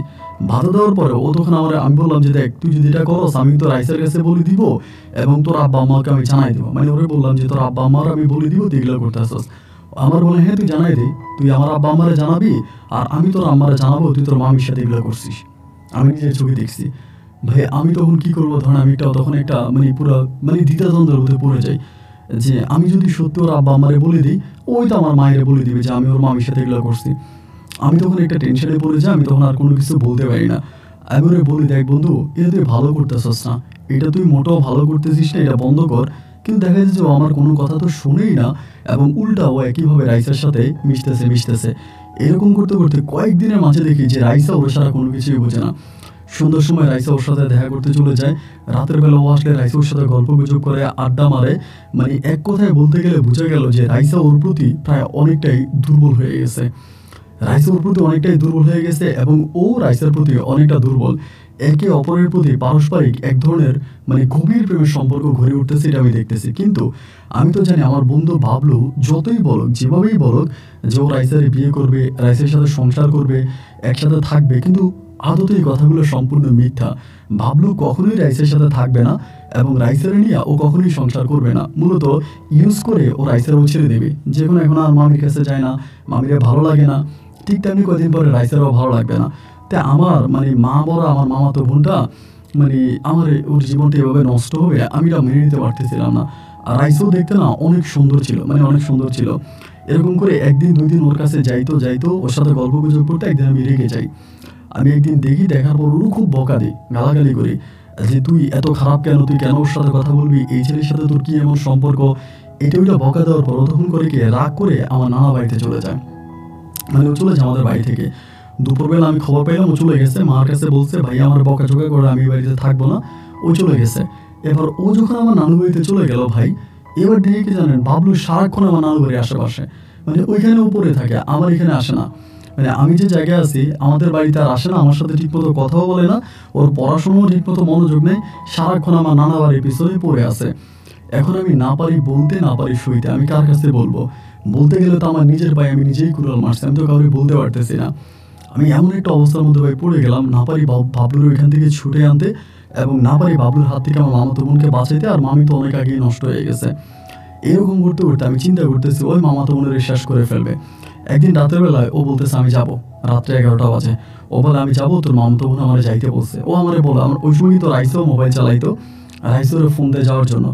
বাধা দেওয়ার পরে ও তখন আমি বললাম যে দেখ তুই যদি এটা করস আমি তো রাইসের কাছে বলে দিব এবং তোর আব্বা আম্মাকে আমি জানাই দেবো। মানে ওরে বললাম যে তোর আব্বা আম্মার আমি বলে দিব তুই এগুলো করতে আসস। আমার বলে হ্যাঁ তুই জানাই দে, তুই আমার আব্বা আম্মারে জানাবি আর আমি তোর আম্মারে জানাবো তুই তোর মামির সাথে এগুলো করছিস। আমি নিজের চোখে দেখছি। ভাই আমি তখন কি করবো, ধরেন আমি তখন একটা মানে পুরো মানে দ্বিধাদ্বন্দ্বের মধ্যে পড়ে যাই যে আমি যদি সত্যি ওর আব্বা আমারে বলে দিই, ওই তো আমার মায়ের বলে দিবে যে আমি ওর মামির সাথে এগুলো করছি। আমি তখন একটা টেনশনে পড়ে যাই, আমি তখন আর কোনো কিছু বলতে পারি না। আমি ওরে বলি দেখ বন্ধু এটা তুই ভালো করতেছিস না, এটা তুই মোটেও ভালো করতেছিস না, এটা বন্ধ কর। কিন্তু দেখা যাচ্ছে যে ও আমার কোনো কথা তো শুনেই না এবং উল্টা ও একইভাবে রাইসার সাথে মিশতেছে। এরকম করতে করতে কয়েকদিনের মাঝে দেখি যে রাইসা ওর সারা কোনো কিছুই বোঝে না। সন্ধ্যার সময় রাইসা ওর সাথে দেখা করতে চলে যায়, রাতের বেলা ও আসলে রাইসা ওর সাথে গল্প গুজব করে আড্ডা মারে। মানে এক কথায় বলতে গেলে বোঝা গেল যে রাইসা ওর প্রতি প্রায় অনেকটাই দুর্বল হয়ে গেছে। রাইসা ওর প্রতি অনেকটাই দুর্বল হয়ে গেছে এবং ও রাইসার প্রতি অনেকটা দুর্বল। একে অপরের প্রতি পারস্পরিক এক ধরনের মানে গভীর প্রেমের সম্পর্ক গড়ে উঠতেছে, এটা আমি দেখতেছি। কিন্তু আমি তো জানি আমার বন্ধু বাবলু যতই বলুক, যেভাবেই বলুক যে ও রাইসারে বিয়ে করবে, রাইসের সাথে সংসার করবে, একসাথে থাকবে, কিন্তু আদতে এই কথাগুলো সম্পূর্ণ মিথ্যা। বাবলু কখনোই রাইসের সাথে থাকবে না এবং রাইসারে নিয়ে ও কখনোই সংসার করবে না। মূলত ইউজ করে ও রাইসারও ছেড়ে দেবে। যেখানে এখন আর মামির কাছে যায় না, মামিরে ভালো লাগে না, ঠিক তেমনি কদিন পরে রাইসারও ভালো লাগবে না। তাই আমার মানে মা বড় আমার মামাতো বোনটা মানে আমার ওর জীবনটা এভাবে নষ্ট হবে আমি এটা মেনে নিতে পারতেছিলাম না। আর রাইসও দেখতে না অনেক সুন্দর ছিল, মানে অনেক সুন্দর ছিল। এরকম করে একদিন দুই দিন ওর কাছে যাইতো যাইতো ওর সাথে গল্প গুজব করতে, একদিন আমি রেগে যাই। আমি একদিন দেখি, দেখার পর ওরও খুব বকা দিই, গালাগালি করি যে তুই এত খারাপ কেন, তুই কেন ওর সাথে কথা বলবি, এই ছেলের সাথে তোর কী এমন সম্পর্ক। এটা ওইটা বকা দেওয়ার পর ও তখন করে কি রাগ করে আমার নানা বাড়িতে চলে যায়, মানে ও চলে যায় আমাদের বাড়ি থেকে। দুপুরবেলা আমি খবর পাইলাম ও চলে গেছে, মার কাছে বলছে ভাই আমার বকাঝকা করে আমি বাড়িতে থাকবো না, ও চলে গেছে। এবার ও যখন আমার নানু বাড়িতে চলে গেল ভাই, এবার দেখে কি জানেন, বাবলু সারাক্ষণ আমার নানু বাড়ির আশেপাশে, মানে ওইখানে উপরে থাকে, আমার এখানে আসে না। মানে আমি যে জায়গায় আছি আমাদের বাড়িতে আর আসে না, আমার সাথে ঠিকমতো কথাও বলে না, ওর পড়াশোনাও ঠিকমতো মনোযোগ নেই, সারাক্ষণ আমার নানা বাড়ির পিছনে পড়ে আছে। এখন আমি না পারি বলতে, না পারি সইতে, আমি কার কাছে বলবো? বলতে গেলে তো আমার নিজের পায়ে আমি নিজেই কুড়াল মারছি, আমি তো কাউকে বলতে পারতেছি না। আমি এমন একটা অবস্থার মধ্যে ভাই পড়ে গেলাম, না পারি বাবলুর ওইখান থেকে ছুটে আনতে, এবং না পারি বাবলুর হাত থেকে আমার মামাতো বোনকে বাঁচাইতে, আর মামি তো অনেক আগেই নষ্ট হয়ে গেছে। এরকম করতে করতে আমি চিন্তা করতেছি ওই মামাতো বোনের শেষ করে ফেলবে। একদিন রাতের বেলায় ও বলতেছে আমি যাবো, রাত্রে 11টা বাজে, ও বলে আমি যাবো, তোর মামাতো বোন আমার যাইতে বলছে। ও আমারে বলে, আমার ওই সময় তো রাইসেও মোবাইল চালাইতো, রাইসে ওরা ফোন দিয়ে যাওয়ার জন্য।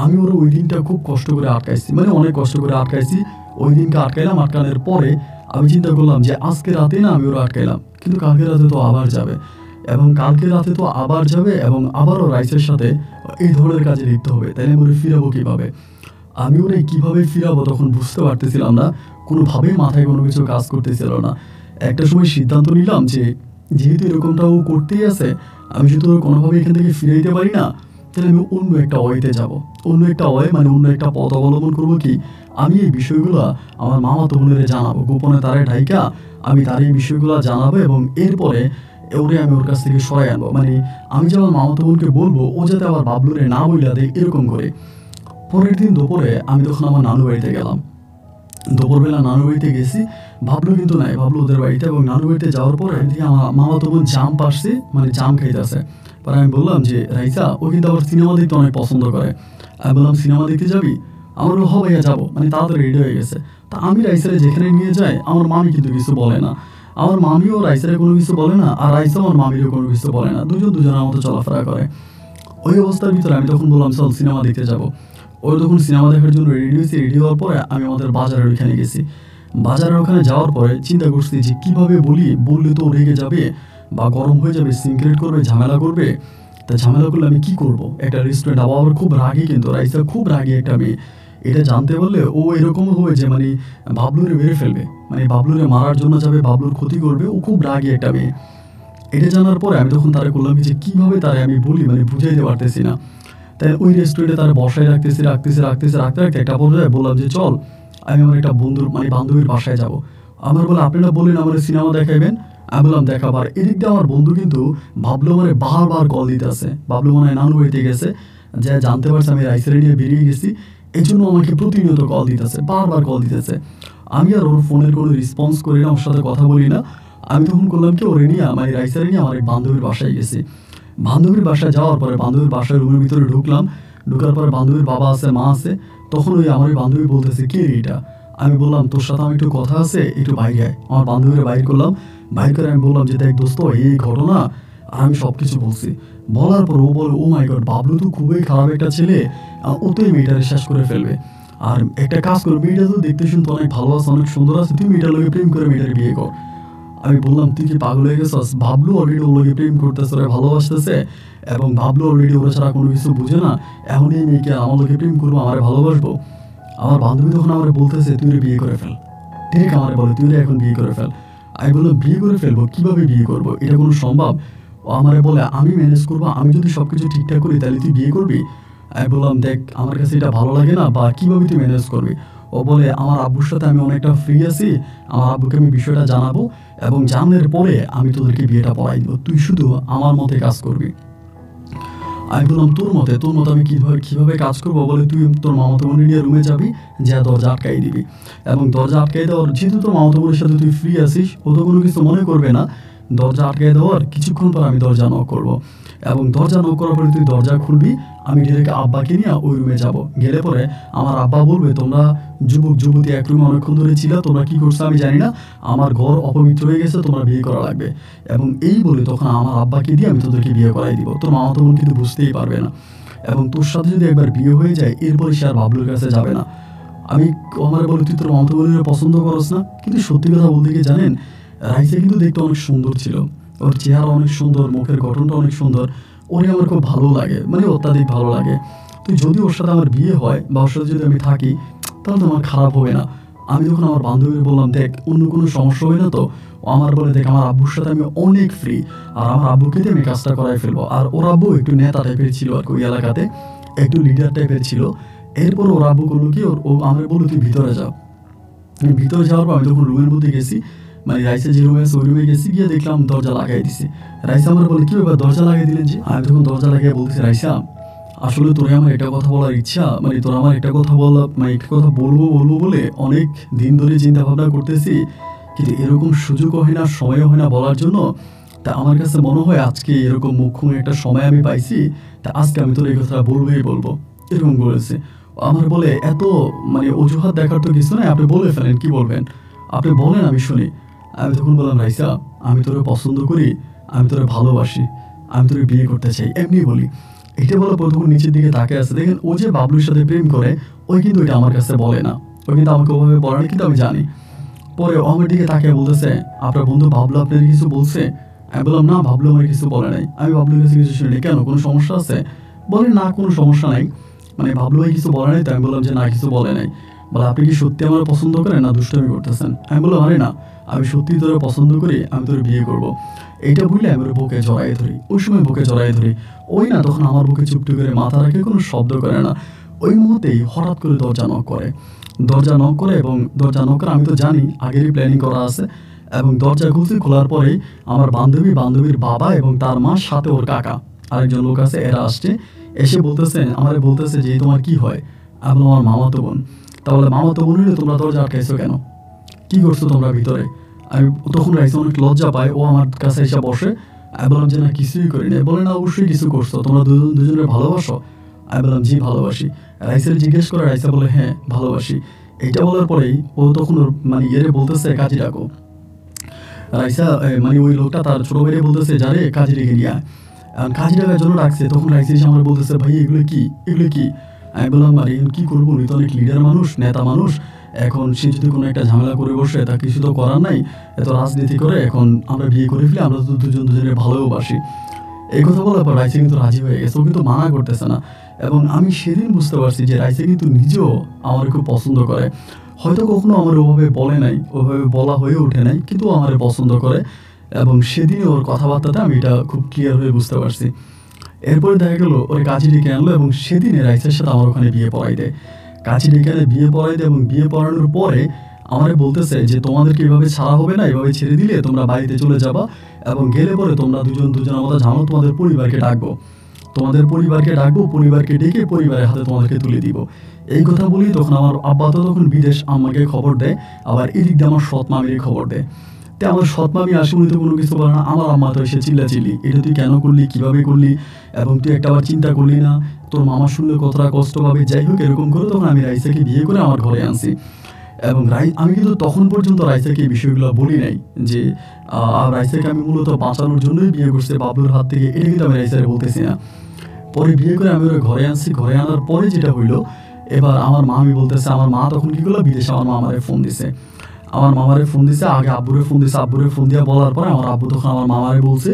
আমি ওরা ওই দিনটা খুব কষ্ট করে আটকাইছি, মানে অনেক কষ্ট করে আটকাইছি। ওই দিনকে আটকাইলাম, আটকানোর পরে আমি চিন্তা করলাম যে আজকে রাতে না আমি ওরা আটকাইলাম, কিন্তু কালকে রাতে তো আবার যাবে, এবং কালকে রাতে তো আবার যাবে, এবং আবারও রাইসের সাথে এই ধরনের কাজে লিপ্ত হবে, তাই আমি ওরা ফিরাবো কীভাবে? আমি ওরা কীভাবে ফিরাবো তখন বুঝতে পারতেছিলাম না, কোনোভাবেই মাথায় কোনো কিছু কাজ করতেছিল না। একটা সময় সিদ্ধান্ত নিলাম যে যেহেতু এরকমটা ও করতেই আছে, আমি যদি ওর কোনোভাবে এখান থেকে ফিরে দিতে পারি না, তাহলে আমি অন্য একটা ওয়েতে যাব, অন্য একটা ওয়ে, মানে অন্য একটা পথ অবলম্বন করবো। কি আমি এই বিষয়গুলো আমার মামাতো বোনের জানাবো, গোপনে তারে ঢাইকা আমি তার এই বিষয়গুলো জানাবো, এবং এরপরে ওরে আমি ওর কাছ থেকে সরাই আনবো। মানে আমি যে আমার মামাতো বোনকে বলবো, ও যাতে আবার বাবলুরে না বইলা দেয়, এরকম করে। পরের দিন দুপুরে আমি তখন আমার নানু বাড়িতে গেলাম। দুপুরবেলা নানু বাড়িতে গেছি, বাবলু কিন্তু নাই, বাবলু ওদের বাড়িতে। এবং নানু বাড়িতে যাওয়ার পরে এদিকে আমার মামাতো বোন জাম পারছে, মানে জাম খাইতেছে। পরে আমি বললাম যে রাইসা, ও কিন্তু আবার সিনেমা দেখতে অনেক পছন্দ করে। আমি বললাম সিনেমা দেখতে যাবি? আমার বললো হ ভাইয়া যাবো, মানে তাড়াতাড়ি রেডি হয়ে গেছে। তা আমি রাইসারে যেখানে নিয়ে যাই, আমার মামি কিন্তু কিছু বলে না, আমার মামিও রাইসারে কোনো কিছু বলে না, আর রাইসা আমার মামিরও কোনো কিছু বলে না, দুজন দুজনের মতো চলাফেরা করে। ওই অবস্থার ভিতরে আমি তখন বললাম চল সিনেমা দেখতে যাবো। ওই তখন সিনেমা দেখার জন্য রেডি হয়েছি। রেডি হওয়ার পরে আমি আমাদের বাজারের ওইখানে গেছি। বাজারের ওখানে যাওয়ার পরে চিন্তা করছি যে কীভাবে বলি, বললে তো রেগে যাবে বা গরম হয়ে যাবে, সিনক্রেট করবে, ঝামেলা করবে। তা ঝামেলা করলে আমি কী করবো? একটা রেস্টুরেন্ট, আবার খুব রাগী, কিন্তু রাইসা খুব রাগী একটা মেয়ে। এটা জানতে পারলে ও এরকমও হবে যে মানে বাবলুরে মেরে ফেলবে, মানে বাবলুরে মারার জন্য যাবে, বাবলুর ক্ষতি করবে, ও খুব রাগী একটা মেয়ে। এটা জানার পরে আমি তখন তারা করলাম যে কীভাবে তারা আমি বলি, মানে বুঝাইতে পারতেছি না। তাই ওই রেস্টুরেন্টে তারা বসায় রাখতে রাখতে একটা পর্যায়ে বললাম যে চল আমি আমার একটা বন্ধুর মানে বান্ধবীর বাসায় যাব। আমার বলে আপনারা বললেন আমার সিনেমা দেখাইবেন, আমি বললাম দেখাবার। এদিক দিয়ে আমার বন্ধু কিন্তু বাবলু মানে বারবার কল দিতেছে, বাবলু মনে হয় নানু বাড়িতে গেছে, যে জানতে পারছে আমি রাইসারে নিয়ে বেরিয়ে গেছি, এই জন্য আমাকে প্রতিনিয়ত কল দিতেছে, বারবার কল দিতেছে। আমি আর ওর ফোনের কোনো রেসপন্স করি না, ওর সাথে কথা বলি না। আমি তখন করলাম কি, ওরে নিয়ে আমার রাইসারে নিয়ে আমার এক বান্ধবীর বাসায় গেছি। বান্ধবীর বাসায় যাওয়ার পরে বান্ধবীর বাসায় রুমের ভিতরে ঢুকলাম, ঢুকার পরে বান্ধবীর বাবা আছে, মা আছে। তখন ওই আমার ওই বান্ধবী বলতেছে কে রে এটা? আমি বললাম তোর সাথে আমার একটু কথা আছে, একটু বাইরে আয়। আমার বান্ধবীরা বাইর করলাম, বাইর করে আমি বললাম যে দেখ দোস্ত এই ঘটনা, আর আমি সব কিছু বলছি। বলার পর ও বলে ও মাই গড, বাবলু তো খুবই খারাপ একটা ছেলে, ও তো এই মেয়েটারে শেষ করে ফেলবে। আর একটা কাজ করো, মেয়েটা তো দেখতে শুনতে অনেক ভালো আছে, অনেক সুন্দর আছে, তুই মেয়েটার লোকে প্রেম করে মেয়েটার বিয়ে কর। আমি বললাম তুই কি পাগল হয়ে গেছিস? বাবলু অলরেডি ওর লোকে প্রেম করতেছে, ওরা ভালোবাসতেছে, এবং বাবলু অলরেডি ওরা ছাড়া কোনো কিছু বুঝে না। এখন এই মেয়েকে আমার লোকে প্রেম করবো, আমার ভালোবাসবো? আমার বান্ধবী তখন আমার বলতেছে তুই বিয়ে করে ফেল, ঠিক আমার বলে তুই এখন বিয়ে করে ফেল। আমি বললাম বিয়ে করে ফেলবো? কিভাবে বিয়ে করবো? এটা কোনো সম্ভব? ও আমারে বলে আমি ম্যানেজ করবো, আমি যদি সব কিছু ঠিকঠাক করি তাহলে তুই বিয়ে করবি। আমি বললাম দেখ আমার কাছে এটা ভালো লাগে না, বা কীভাবে তুই ম্যানেজ করবি? ও ও বলে আমার আব্বুর সাথে আমি অনেকটা ফ্রি আছি, আমার আব্বুকে আমি বিষয়টা জানাবো এবং জানানোর পরে আমি তোদেরকে বিয়েটা পড়াই দেবো, তুই শুধু আমার মতে কাজ করবি। আমি বললাম তোর মতে আমি কিভাবে কাজ করবো? বলে তুই তোর মামাতো বোন নিয়ে রুমে যাবি, যা দরজা আটকাই দিবি এবং দরজা আটকাই দেওয়ার, যেহেতু তোর মামাতো বোনের সাথে তুই ফ্রি আছিস, ও তো কোনো কিছু মনে করবে না। দরজা আটকাই দেওয়ার কিছুক্ষণ পর আমি দরজা নক করবো এবং দরজা নক করার পরে তুই দরজা খুলবি, আমি ডিরেক্ট আব্বাকে নিয়ে ওই রুমে যাব। গেলে পরে আমার আব্বা বলবে তোমরা যুবক যুবতী এক রুমে অনেকক্ষণ ধরে ছিল, তোমরা কী করছো আমি জানি না, আমার ঘর অপবিত্র হয়ে গেছে, তোমরা বিয়ে করা লাগবে। এবং এই বলে তখন আমার আব্বাকে দিয়ে আমি তোদেরকে বিয়ে করাই দিব, তোর মামাতো বোন কিন্তু বুঝতেই পারবে না এবং তোর সাথে যদি একবার বিয়ে হয়ে যায় এরপরে সে আর বাবলুর কাছে যাবে না। আমি আমার বলি তুই তোর মামাতো বোনের পছন্দ করস না, কিন্তু সত্যি কথা বলতে কি জানেন, রাইসা কিন্তু দেখতে অনেক সুন্দর ছিল, ওর চেহারা অনেক সুন্দর, মুখের গঠনটা অনেক সুন্দর, ওরে আমার খুব ভালো লাগে, মানে অত্যাধিক ভালো লাগে। তুই যদি ওর সাথে আমার বিয়ে হয় বা ওর সাথে যদি আমি থাকি তাহলে তো আমার খারাপ হবে না। আমি যখন আমার বান্ধবীর বললাম দেখ অন্য কোনো সমস্যা হয় না তো, ও আমার বলে দেখ আমার আব্বুর সাথে আমি অনেক ফ্রি, আর আমার আব্বুকে দিয়ে আমি কাজটা করাই ফেলবো। আর ওর আব্বু একটু নেতা টাইপের ছিল আর কি, ওই এলাকাতে একটু লিডার টাইপের ছিল। এরপর ওর আব্বু করলো কি, ও আমার বললো তুই ভিতরে যাও। ভিতরে যাওয়ার পর আমি যখন রুমের মধ্যে গেছি, মানে রাইসা যে রুমে আছে ওই রুমে গেছি, গিয়ে দেখলাম দরজা লাগাই দিছে। রাইসা আমার বলে কি ব্যাপার দরজা লাগিয়ে দিলেন যে? আমি তখন দরজা লাগিয়ে বলতেছি রাইসা আসলে তোরে আমার একটা কথা বলার ইচ্ছা, মানে তোর আমার একটা কথা বলা, মানে একটা কথা বলবো বলে অনেক দিন ধরে চিন্তা ভাবনা করতেছি, কিন্তু এরকম সুযোগও হয় না, সময়ও হয় না বলার জন্য। তা আমার কাছে মনে হয় আজকে এরকম মুখ্য একটা সময় আমি পাইছি, তা আজকে আমি তোর এই কথাটা বলবো, এরকম বলেছে। আমার বলে এত মানে অজুহাত দেখার তো কিছু নাই, আপনি বলে ফেলেন, কি বলবেন আপনি বলেন আমি শুনি। আমি তখন বললাম রাইসা আমি তোরে পছন্দ করি, আমি তোরে ভালোবাসি, আমি তোরে বিয়ে করতে চাই, এমনি বলি। এটা বলার পর তখন নিচের দিকে তাকে আছে, দেখেন ও যে বাবলুর সাথে প্রেম করে ওই কিন্তু এটা আমার কাছে বলে না, ও কিন্তু আমাকে ওভাবে বলে না, কিন্তু আমি জানি। পরে ও আমার দিকে তাকে বলতেছে আপনার বন্ধু বাবলু আপনার কিছু বলছে? আমি বললাম না বাবলু আমার কিছু বলে নাই, আমি বাবলুর কাছে কিছু শুনি। কেন কোনো সমস্যা আছে? বলে না কোনো সমস্যা নাই, মানে ভাবলো ভাই কিছু বলে নাই। তো আমি বললাম যে না কিছু বলে নাই। বলে আপনি কি সত্যি আমার পছন্দ করেন না দুষ্টামি করতেছেন? আমি বললাম আরে না, আমি সত্যি তোরে পছন্দ করি, আমি তোরে বিয়ে করবো। এইটা বললে আমি ওর বুকে জড়াই ধরি, ওই সময় বুকে জড়াই ধরি। ওই না তখন আমার বুকে চুপটি করে মাথা রাখে, কোনো শব্দ করে না। ওই মুহূর্তেই হঠাৎ করে দরজা নক করে, এবং দরজা নক করে আমি তো জানি আগেরই প্ল্যানিং করা আছে। এবং দরজা খুলছি, খোলার পরেই আমার বান্ধবীর বাবা এবং তার মা, সাথে ওর কাকা আরেকজন লোক আছে, এরা আসছে। এসে বলতেছে যে তোমার কি হয়? আমি বললাম আমার মামাতো বোন। তাহলে মামাতো বোন হলে তোমরা দরজা আটকাইছো কেন? কি করছো তোমরা ভিতরে? আমি তখন রাইসা অনেক লজ্জা পায়, ও আমার কাছে এসে বসে। আমি বললাম যে না কিছুই করিনি। বলে না অবশ্যই কিছু করছো, তোমরা দুজনের ভালোবাসো? আমি বললাম জি ভালোবাসি। রাইসার জিজ্ঞেস করে, রাইসা বলে হ্যাঁ ভালোবাসি। এইটা বলার পরেই ও তখন ওর মানে বলতেছে কাজী ডাকো। রাইসা মানে ওই লোকটা তার ছোট ভাইরে বলতেছে যারে কাজী ডেকে নিয়ে আয়। কাজী ডাকার জন্য ডাকছে, তখন রাইসা এসে আমার বলতেছে ভাই এগুলো কি? আমি বললাম আরে কি করবো, উনি তো অনেক লিডার মানুষ, নেতা মানুষ, এখন সে যদি কোনো একটা ঝামেলা করে বসে তা কিছু তো করার নাই, এত রাজনীতি করে এখন আমরা বিয়ে করে ফেলি, আমরা তো দুজনের ভালোবাসি। এই কথা বলার পর রাইসা কিন্তু রাজি হয়ে গেছে, ও কিন্তু মানা করতেছে না। এবং আমি সেদিন বুঝতে পারছি যে রাইসা কিন্তু নিজেও আমার খুব পছন্দ করে। হয়তো কখনো আমার ওভাবে বলে নাই, ওভাবে বলা হয়ে ওঠে নাই, কিন্তু আমার পছন্দ করে। এবং সেদিনই ওর কথাবার্তাতে আমি এটা খুব ক্লিয়ার হয়ে বুঝতে পারছি। এরপরে দেখা গেল ওর কাজী ডেকে আনলো এবং সেদিনে রাইসার সাথে আমার ওখানে বিয়ে পড়াই দেয়। কাজী ডেকে আনে, বিয়ে পড়াই দেয় এবং বিয়ে পড়ানোর পরে আমারে বলতেছে যে তোমাদেরকে এভাবে ছাড়া হবে না, এভাবে ছেড়ে দিলে তোমরা বাড়িতে চলে যাবা এবং গেলে পরে তোমরা দুজনের মতো জানো, তোমাদের পরিবারকে ডাকবো, পরিবারকে ডেকে পরিবারের হাতে তোমাদেরকে তুলে দিব। এই কথা বলি তখন আমার আব্বা তো তখন বিদেশ, আমাকে খবর দেয়, আবার এদিক দিয়ে আমার সৎ মামির খবর দেয়। তো আমার সৎ মামি আসে, উনি তো কোনো কিছু বলে না। আমার আম্মা তো এসে চিল্লাচিল্লি, এটা তুই কেন করলি, কিভাবে করলি, এবং তুই একটা আবার চিন্তা করলি না, তোর মামা শুনলে কতটা কষ্ট পাবে। যাই হোক এরকম করে তখন আমি রাইসাকে বিয়ে করে আমার ঘরে আনছি। এবং আমি কিন্তু তখন পর্যন্ত রাইসাকে এই বিষয়গুলো বলি নাই যে রাইসাকে আমি মূলত বাঁচানোর জন্যই বিয়ে করছি বাবলুর হাত থেকে, এটা কিন্তু আমি রাইসাকে বলতেছি না। পরে বিয়ে করে আমি ওরা ঘরে আনছি। ঘরে আনার পরে যেটা হইলো, এবার আমার মা, আমি বলতেছে আমার মা তখন কি করলো, বিদেশে আমার মামারে ফোন দিছে। আগে আব্বুরে ফোন দিয়ে বলার পরে আমার আব্বু তখন আমার মামারে বলছে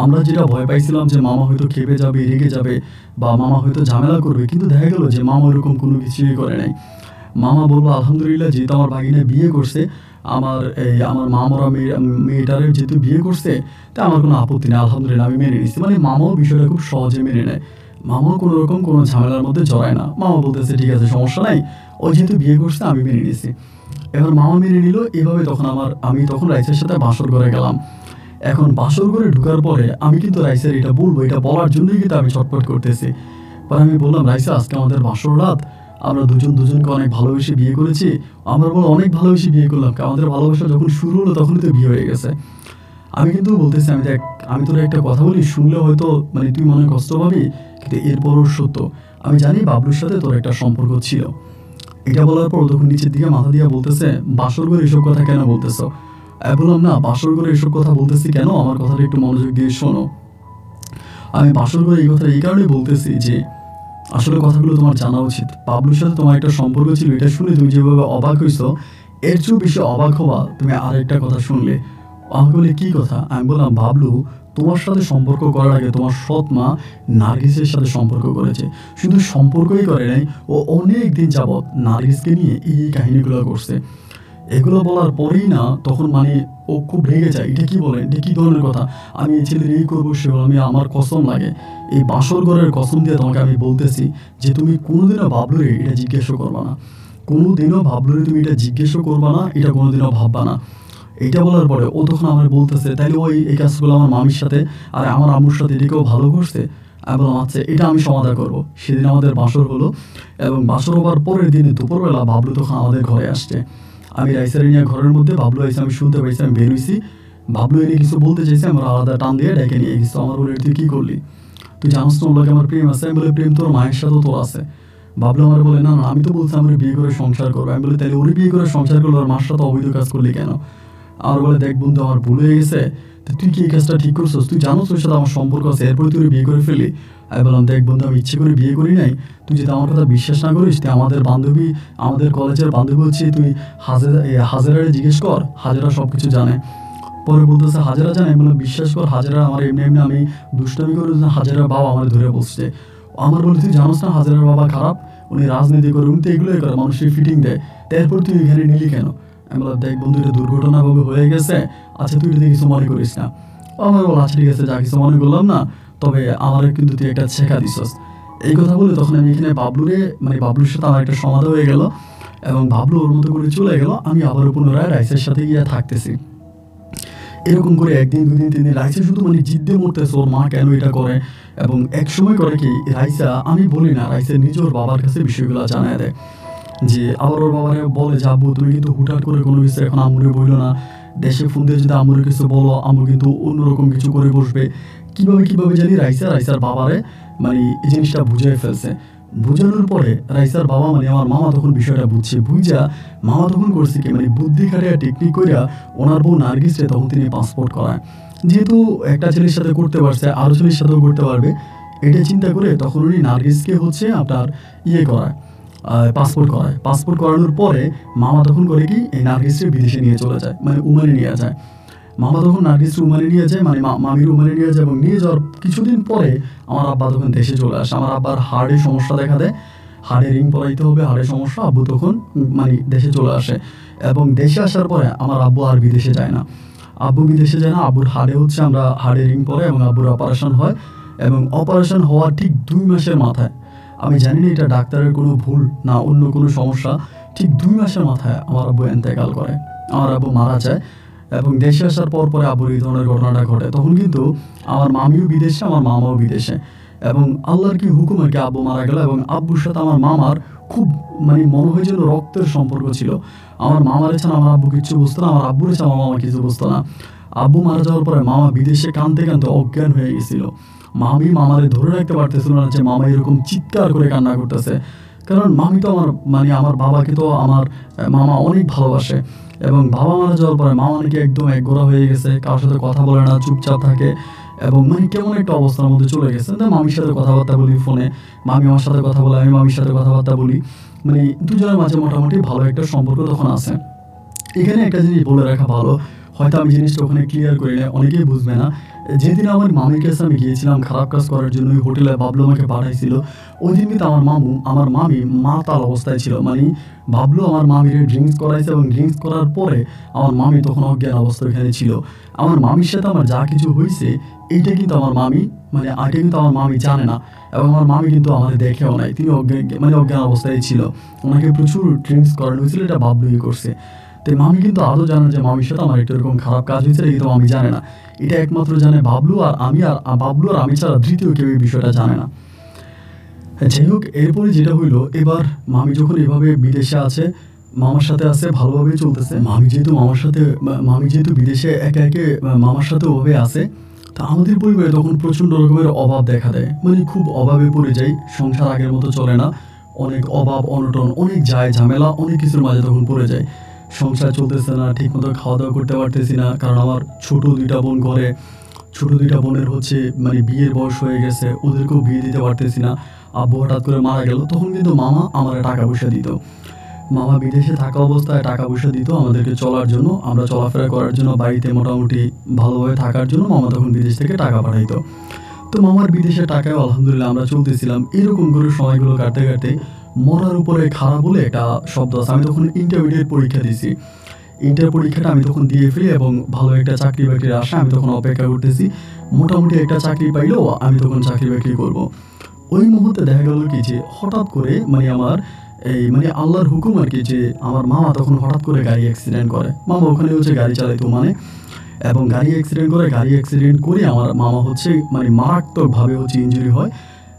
আমরা যেটা ভয় পাইছিলাম যে মামা হয়তো খেপে যাবে, রেগে যাবে, বা মামা হয়তো ঝামেলা করবে, কিন্তু দেখা গেল যে মামা ওরকম কোনো কিছুই করে নাই। মামা বললো আলহামদুলিল্লাহ, যেহেতু আমার ভাগিনা বিয়ে করছে, আমার মামারা মেয়েটারে যেহেতু বিয়ে করছে, তা আমার কোনো আপত্তি নেই, আলহামদুলিল্লাহ আমি মেনে নিচ্ছি। মানে মামাও বিষয়টা খুব সহজে মেনে নেয়, মামাও কোনো রকম কোনো ঝামেলার মধ্যে জড়ায় না। মামা বলতেছে ঠিক আছে সমস্যা নাই, ও যেহেতু বিয়ে করছে আমি মেনে নিয়েছি। এবার মামা মেনে নিল, এভাবে তখন আমি তখন রাইসের সাথে বাসর ঘরে গেলাম। এখন বাসর ঘরে ঢোকার পরে আমি কিন্তু রাইসের এটা বলবো, এটা বলার জন্যই কিন্তু আমি ছটফট করতেছি। পরে আমি বললাম, রাইসা আজকে আমাদের বাসর রাত, আমরা দুজনকে অনেক ভালোবেসে বিয়ে করেছি। আমরা বলো অনেক ভালোবেসে বিয়ে করলাম, আমাদের ভালোবাসা যখন শুরু হলো তখনই তো বিয়ে হয়ে গেছে। আমি কিন্তু বলতেছি, আমি তোর একটা কথা বলি, শুনলে হয়তো তুই মনে কষ্ট পাবি, কিন্তু এরপরও সত্য। আমি জানি বাবলুর সাথে তোর একটা সম্পর্ক ছিল। এটা বলার পর তখন নিচের দিকে মাথা দিয়ে বলতেছে, বাসর ঘরে এসব কথা কেন বলতেছো? বললাম, না বাসর ঘরে এসব কথা বলতেছি কেন, আমার কথাটা একটু মনোযোগ দিয়ে শোনো। আমি বাসর ঘরে এই কথা এই কারণে বলতেছি যে আসলে কথাগুলো তোমার জানা উচিত। বাবলুর সাথে তোমার একটা সম্পর্ক ছিল, এটা শুনে তুমি যেভাবে অবাক হয়েছো, এর চেয়েও বেশি অবাক হবা তুমি আরেকটা কথা শুনলে। আমাকে বলে, কি কথা? আমি বললাম, বাবলু তোমার সাথে সম্পর্ক করার আগে তোমার সৎ মা নার্গিসের সাথে সম্পর্ক করেছে। শুধু সম্পর্কই করে নাই, ও অনেক দিন যাবৎ নার্গিসকে নিয়ে এই কাহিনীগুলো করছে। এগুলো বলার পরেই না তখন ও খুব রেগে যায়। এটা কি বলেন, এটা কি ধরনের কথা? আমি এই ছেলের এই করবো সে, আমি আমার কসম লাগে, এই বাসর ঘরের কসম দিয়ে তোমাকে আমি বলতেছি যে তুমি কোনোদিনও বাবলুরে এটা জিজ্ঞেসও করবা না, কোনোদিনও বাবলুরে তুমি এটা জিজ্ঞেসও করবা না, এটা কোনোদিনও ভাববা না। এইটা বলার পরে ও তখন আমার বলতেছে, তাইলে ওই এই কাজগুলো আমার মামির সাথে আর আমার আম্মুর সাথে এটাকেও ভালো করছে। আমি বললাম, আচ্ছা এটা আমি সমাধান করবো। সেদিন আমাদের বাসর হলো, এবং বাসর হবার পরের দিনে দুপুরবেলা বাবলু তখন আমাদের ঘরে আসছে। আমি রাইসার নিয়ে ঘরের মধ্যে, বাবলু আইসে, আমি শুনতে পাইছি, আমি বেরোইছি। বাবলু এনে কিছু বলতে চাইছে, আমার আলাদা টান দিয়ে ডেকে নিয়ে গেছে। আমার বলে, তুই কী করলি? তুই জানোস না ওর লাগে আমার প্রেম আছে? আমি বলে, প্রেম তোর মায়ের সাথেও তোর আছে। বাবলু আমার বলে, না না আমি তো বলছি আমরা বিয়ে করে সংসার করবো। আমি বলি, তাহলে ওরে বিয়ে করে সংসার করলো, আর মার সাথে অবৈধ কাজ করলি কেন? আমার বলে, দেখ বন্ধু, আমার ভুল হয়ে গেছে, তুই কি এই কাজটা ঠিক করছিস? তুই জানোস ওর সাথে আমার সম্পর্ক আছে, এরপরে তুই বিয়ে করে ফেলি? আমি বললাম, দেখ বন্ধু, আমি ইচ্ছে করে বিয়ে করি নাই। তুই যদি আমার কথা বিশ্বাস না করিস, তুই আমাদের কলেজের বান্ধবী হচ্ছে, তুই হাজেরারে জিজ্ঞেস কর, হাজেরা সব কিছু জানে। পরে বলতেছে, হাজেরা জানে? আমি বললাম, বিশ্বাস কর, হাজেরা আমার এমনি আমি দুষ্টামি করে হাজেরার বাবা আমার ধরে বসছে। আমার বলে, তুই জানোস না হাজেরার বাবা খারাপ, উনি রাজনীতি করে, উনি তো এগুলোই করে, মানুষের ফিটিং দেয়, তারপর তুই এখানে নিলি কেন? আমি বললাম, দেখ বন্ধু, এটা দুর্ঘটনাভাবে হয়ে গেছে, আচ্ছা তুই এটা কিছু মনে করিস না। আমার বল, আচ্ছা ঠিক আছে, যা কিছু মনে করলাম না, তবে আমারও কিন্তু তুই একটা শেখা দিছস। এই কথা বলে তখন আমি এখানে বাবলুর সাথে আমার একটা সমাধান হয়ে গেল, এবং বাবলু ওর মতো করে চলে গেল। আমি আবারও পুনরায় রাইসের সাথে গিয়ে থাকতেছি। এরকম করে একদিন, দুদিন, 3 দিন রাইসা শুধু জিদ্দে মরতেছে ওর মা কেন এটা করে। এবং এক সময় করে কি, রাইসা, আমি বলি না, রাইসা নিজে ওর বাবার কাছে বিষয়গুলো জানায় দেয়, যে আবার ওর বাবারে বলে, যে আব্বু তুমি কিন্তু হুটহাট করে কোনো কিছু এখন আম্মুরে বললো না, দেশে ফোন দিয়ে যদি আম্মুরে কিছু বলো, আম্মু কিন্তু অন্যরকম কিছু করে বসবে। কীভাবে জানি রাইসার বাবারে এই জিনিসটা বুঝিয়ে ফেলছে। বুঝানোর পরে রাইসার বাবা আমার মামা তখন বিষয়টা বুঝছে, বুঝা মামা তখন করছে কি, বুদ্ধি খাটিয়া টেকনিক করিয়া ওনার বউ নার্গিসে তখন তিনি পাসপোর্ট করায়। যেহেতু একটা ছেলের সাথে করতে পারছে, আরও ছেলের সাথেও করতে পারবে, এটা চিন্তা করে তখন উনি নার্গিসকে আপনার করায়, পাসপোর্ট করানোর পরে মামা তখন করে কি, এই নার্গিসকে বিদেশে নিয়ে চলে যায়, ওমানে নিয়ে যায়। মামা তখন নার্গিসকে ওমানে নিয়ে যায়, মামির ওমানে নিয়ে যায়, এবং নিয়ে যাওয়ার কিছুদিন পরে আমার আব্বা তখন দেশে চলে আসে। আমার আব্বার হার্টের সমস্যা দেখা দেয়, হাড়ে রিং পরাইতে হবে, হাড়ের সমস্যা। আব্বু তখন দেশে চলে আসে, এবং দেশে আসার পরে আমার আব্বু আর বিদেশে যায় না। আব্বুর আমরা হাড়ে রিং পরে, এবং আব্বুর অপারেশন হয়, এবং অপারেশন হওয়ার ঠিক 2 মাসের মাথায়, আমি জানি না এটা ডাক্তারের কোনো ভুল না অন্য কোনো সমস্যা, ঠিক 2 মাসের মাথায় আমার আব্বু ইন্তেকাল করে, আমার আব্বু মারা যায়। এবং দেশে আসার পরে আব্বুর এই ধরনের ঘটনাটা ঘটে। তখন কিন্তু আমার মামিও বিদেশে, আমার মামাও বিদেশে, এবং আল্লাহর কি হুকুম আর কি আব্বু মারা গেল। এবং আব্বুর সাথে আমার মামার খুব মনে হয় যেন রক্তের সম্পর্ক ছিল। আমার মামার ছাড়া আমার আব্বু কিছু বুঝতো না, আমার আব্বুর ছাড়া আমার মামা কিছু বুঝতো না। আব্বু মারা যাওয়ার পরে মামা বিদেশে কাঁদতে অজ্ঞান হয়ে গেছিল। মামি মামারে ধরে রাখতে পারতেছিল না যে মামা এরকম চিৎকার করে কান্না করতেছে, কারণ মামি তো আমার বাবাকে তো আমার মামা অনেক ভালোবাসে। এবং বাবা মারা যাওয়ার পরে মামা নাকি একদম একগোড়া হয়ে গেছে, কারোর সাথে কথা বলে না, চুপচাপ থাকে, এবং কেমন একটা অবস্থার মধ্যে চলে গেছে। মামির সাথে কথাবার্তা বলি ফোনে, মামি আমার সাথে কথা বলে, আমি মামির সাথে কথাবার্তা বলি, দুজনের মাঝে মোটামুটি ভালো একটা সম্পর্ক তখন আছে। এখানে একটা জিনিস বলে রাখা ভালো, হয়তো আমি জিনিসটা ওখানে ক্লিয়ার করি না, অনেকেই বুঝবে না। যেদিন আমার মামির কাছে আমি গিয়েছিলাম খারাপ কাজ করার জন্য, ওই হোটেলে বাবলু আমাকে পাঠাইছিল, ওই দিন কিন্তু আমার মামি মাতাল অবস্থায় ছিল। বাবলু আমার মামির ড্রিঙ্কস করাইছে, এবং ড্রিঙ্কস করার পরে আমার মামি তখন অজ্ঞান অবস্থা ওখানে ছিল। আমার মামির সাথে আমার যা কিছু হয়েছে, এইটা কিন্তু আমার মামি মানে আগে কিন্তু আমার মামি জানে না, এবং আমার মামি কিন্তু আমাদের দেখেও নাই, তিনি অজ্ঞান অবস্থায় ছিল। ওনাকে প্রচুর ড্রিঙ্কস করানো হয়েছিল, এটা বাবলুই করছে। তো মামি কিন্তু আদৌ জানে যে মামির সাথে আমার একটা এরকম খারাপ কাজ হয়েছে, এটা কিন্তু মামি জানে না। এটা একমাত্র জানে বাবলু আর আমি, আর বাবলু আর আমি ছাড়া তৃতীয় কেউ এই বিষয়টা জানে না। যাই হোক, এরপরে যেটা হইলো, এবার মামি যখন এভাবে বিদেশে আছে, মামার সাথে আছে, ভালোভাবেই চলতেছে। মামি যেহেতু বিদেশে একে একে মামার সাথে ওভাবে আছে, তা আমাদের পরিবারে তখন প্রচণ্ড রকমের অভাব দেখা দেয়, মানে খুব অভাবে পড়ে যাই। সংসার আগের মতো চলে না, অনেক অভাব অনটন, অনেক যায় ঝামেলা, অনেক কিছুর মাঝে তখন পড়ে যায়। সংসার চলতেছে না, ঠিকমতো খাওয়া দাওয়া করতে পারতেছি না, কারণ আমার ছোট দুইটা বোন ঘরে, ছোট দুইটা বোনের হচ্ছে মানে বিয়ের বয়স হয়ে গেছে, ওদেরকেও বিয়ে দিতে পারতেছি না। আব্বু হঠাৎ করে মারা গেল, তখন কিন্তু মামা আমার টাকা পয়সা দিত। মামা বিদেশে থাকা অবস্থায় টাকা পয়সা দিত আমাদেরকে চলার জন্য, আমরা চলাফেরা করার জন্য, বাড়িতে মোটামুটি ভালোভাবে থাকার জন্য মামা তখন বিদেশ থেকে টাকা পাঠাইতো। তো মামার বিদেশের টাকায় আলহামদুলিল্লাহ আমরা চলতেছিলাম। এরকম করে সময়গুলো কাটতে কাটতে মরার উপরে খারাপ বলে একটা শব্দ আছে। আমি তখন ইন্টারমিডিয়েট পরীক্ষা দিয়েছি। ইন্টার পরীক্ষাটা আমি তখন দিয়ে ফেলি, এবং ভালো একটা চাকরি বাকরির আশা আমি তখন অপেক্ষা করতেছি। মোটামুটি একটা চাকরি পাইলেও আমি তখন চাকরি বাকরি করব। ওই মুহূর্তে দেখা গেল কি যে হঠাৎ করে আমার মানে আল্লাহর হুকুম আর কি, যে আমার মামা তখন হঠাৎ করে গাড়ি অ্যাক্সিডেন্ট করে। মামা ওখানে হচ্ছে গাড়ি চালাইতো এবং গাড়ি অ্যাক্সিডেন্ট করে আমার মামা হচ্ছে মানে মারাত্মকভাবে হচ্ছে ইনজুরি হয়।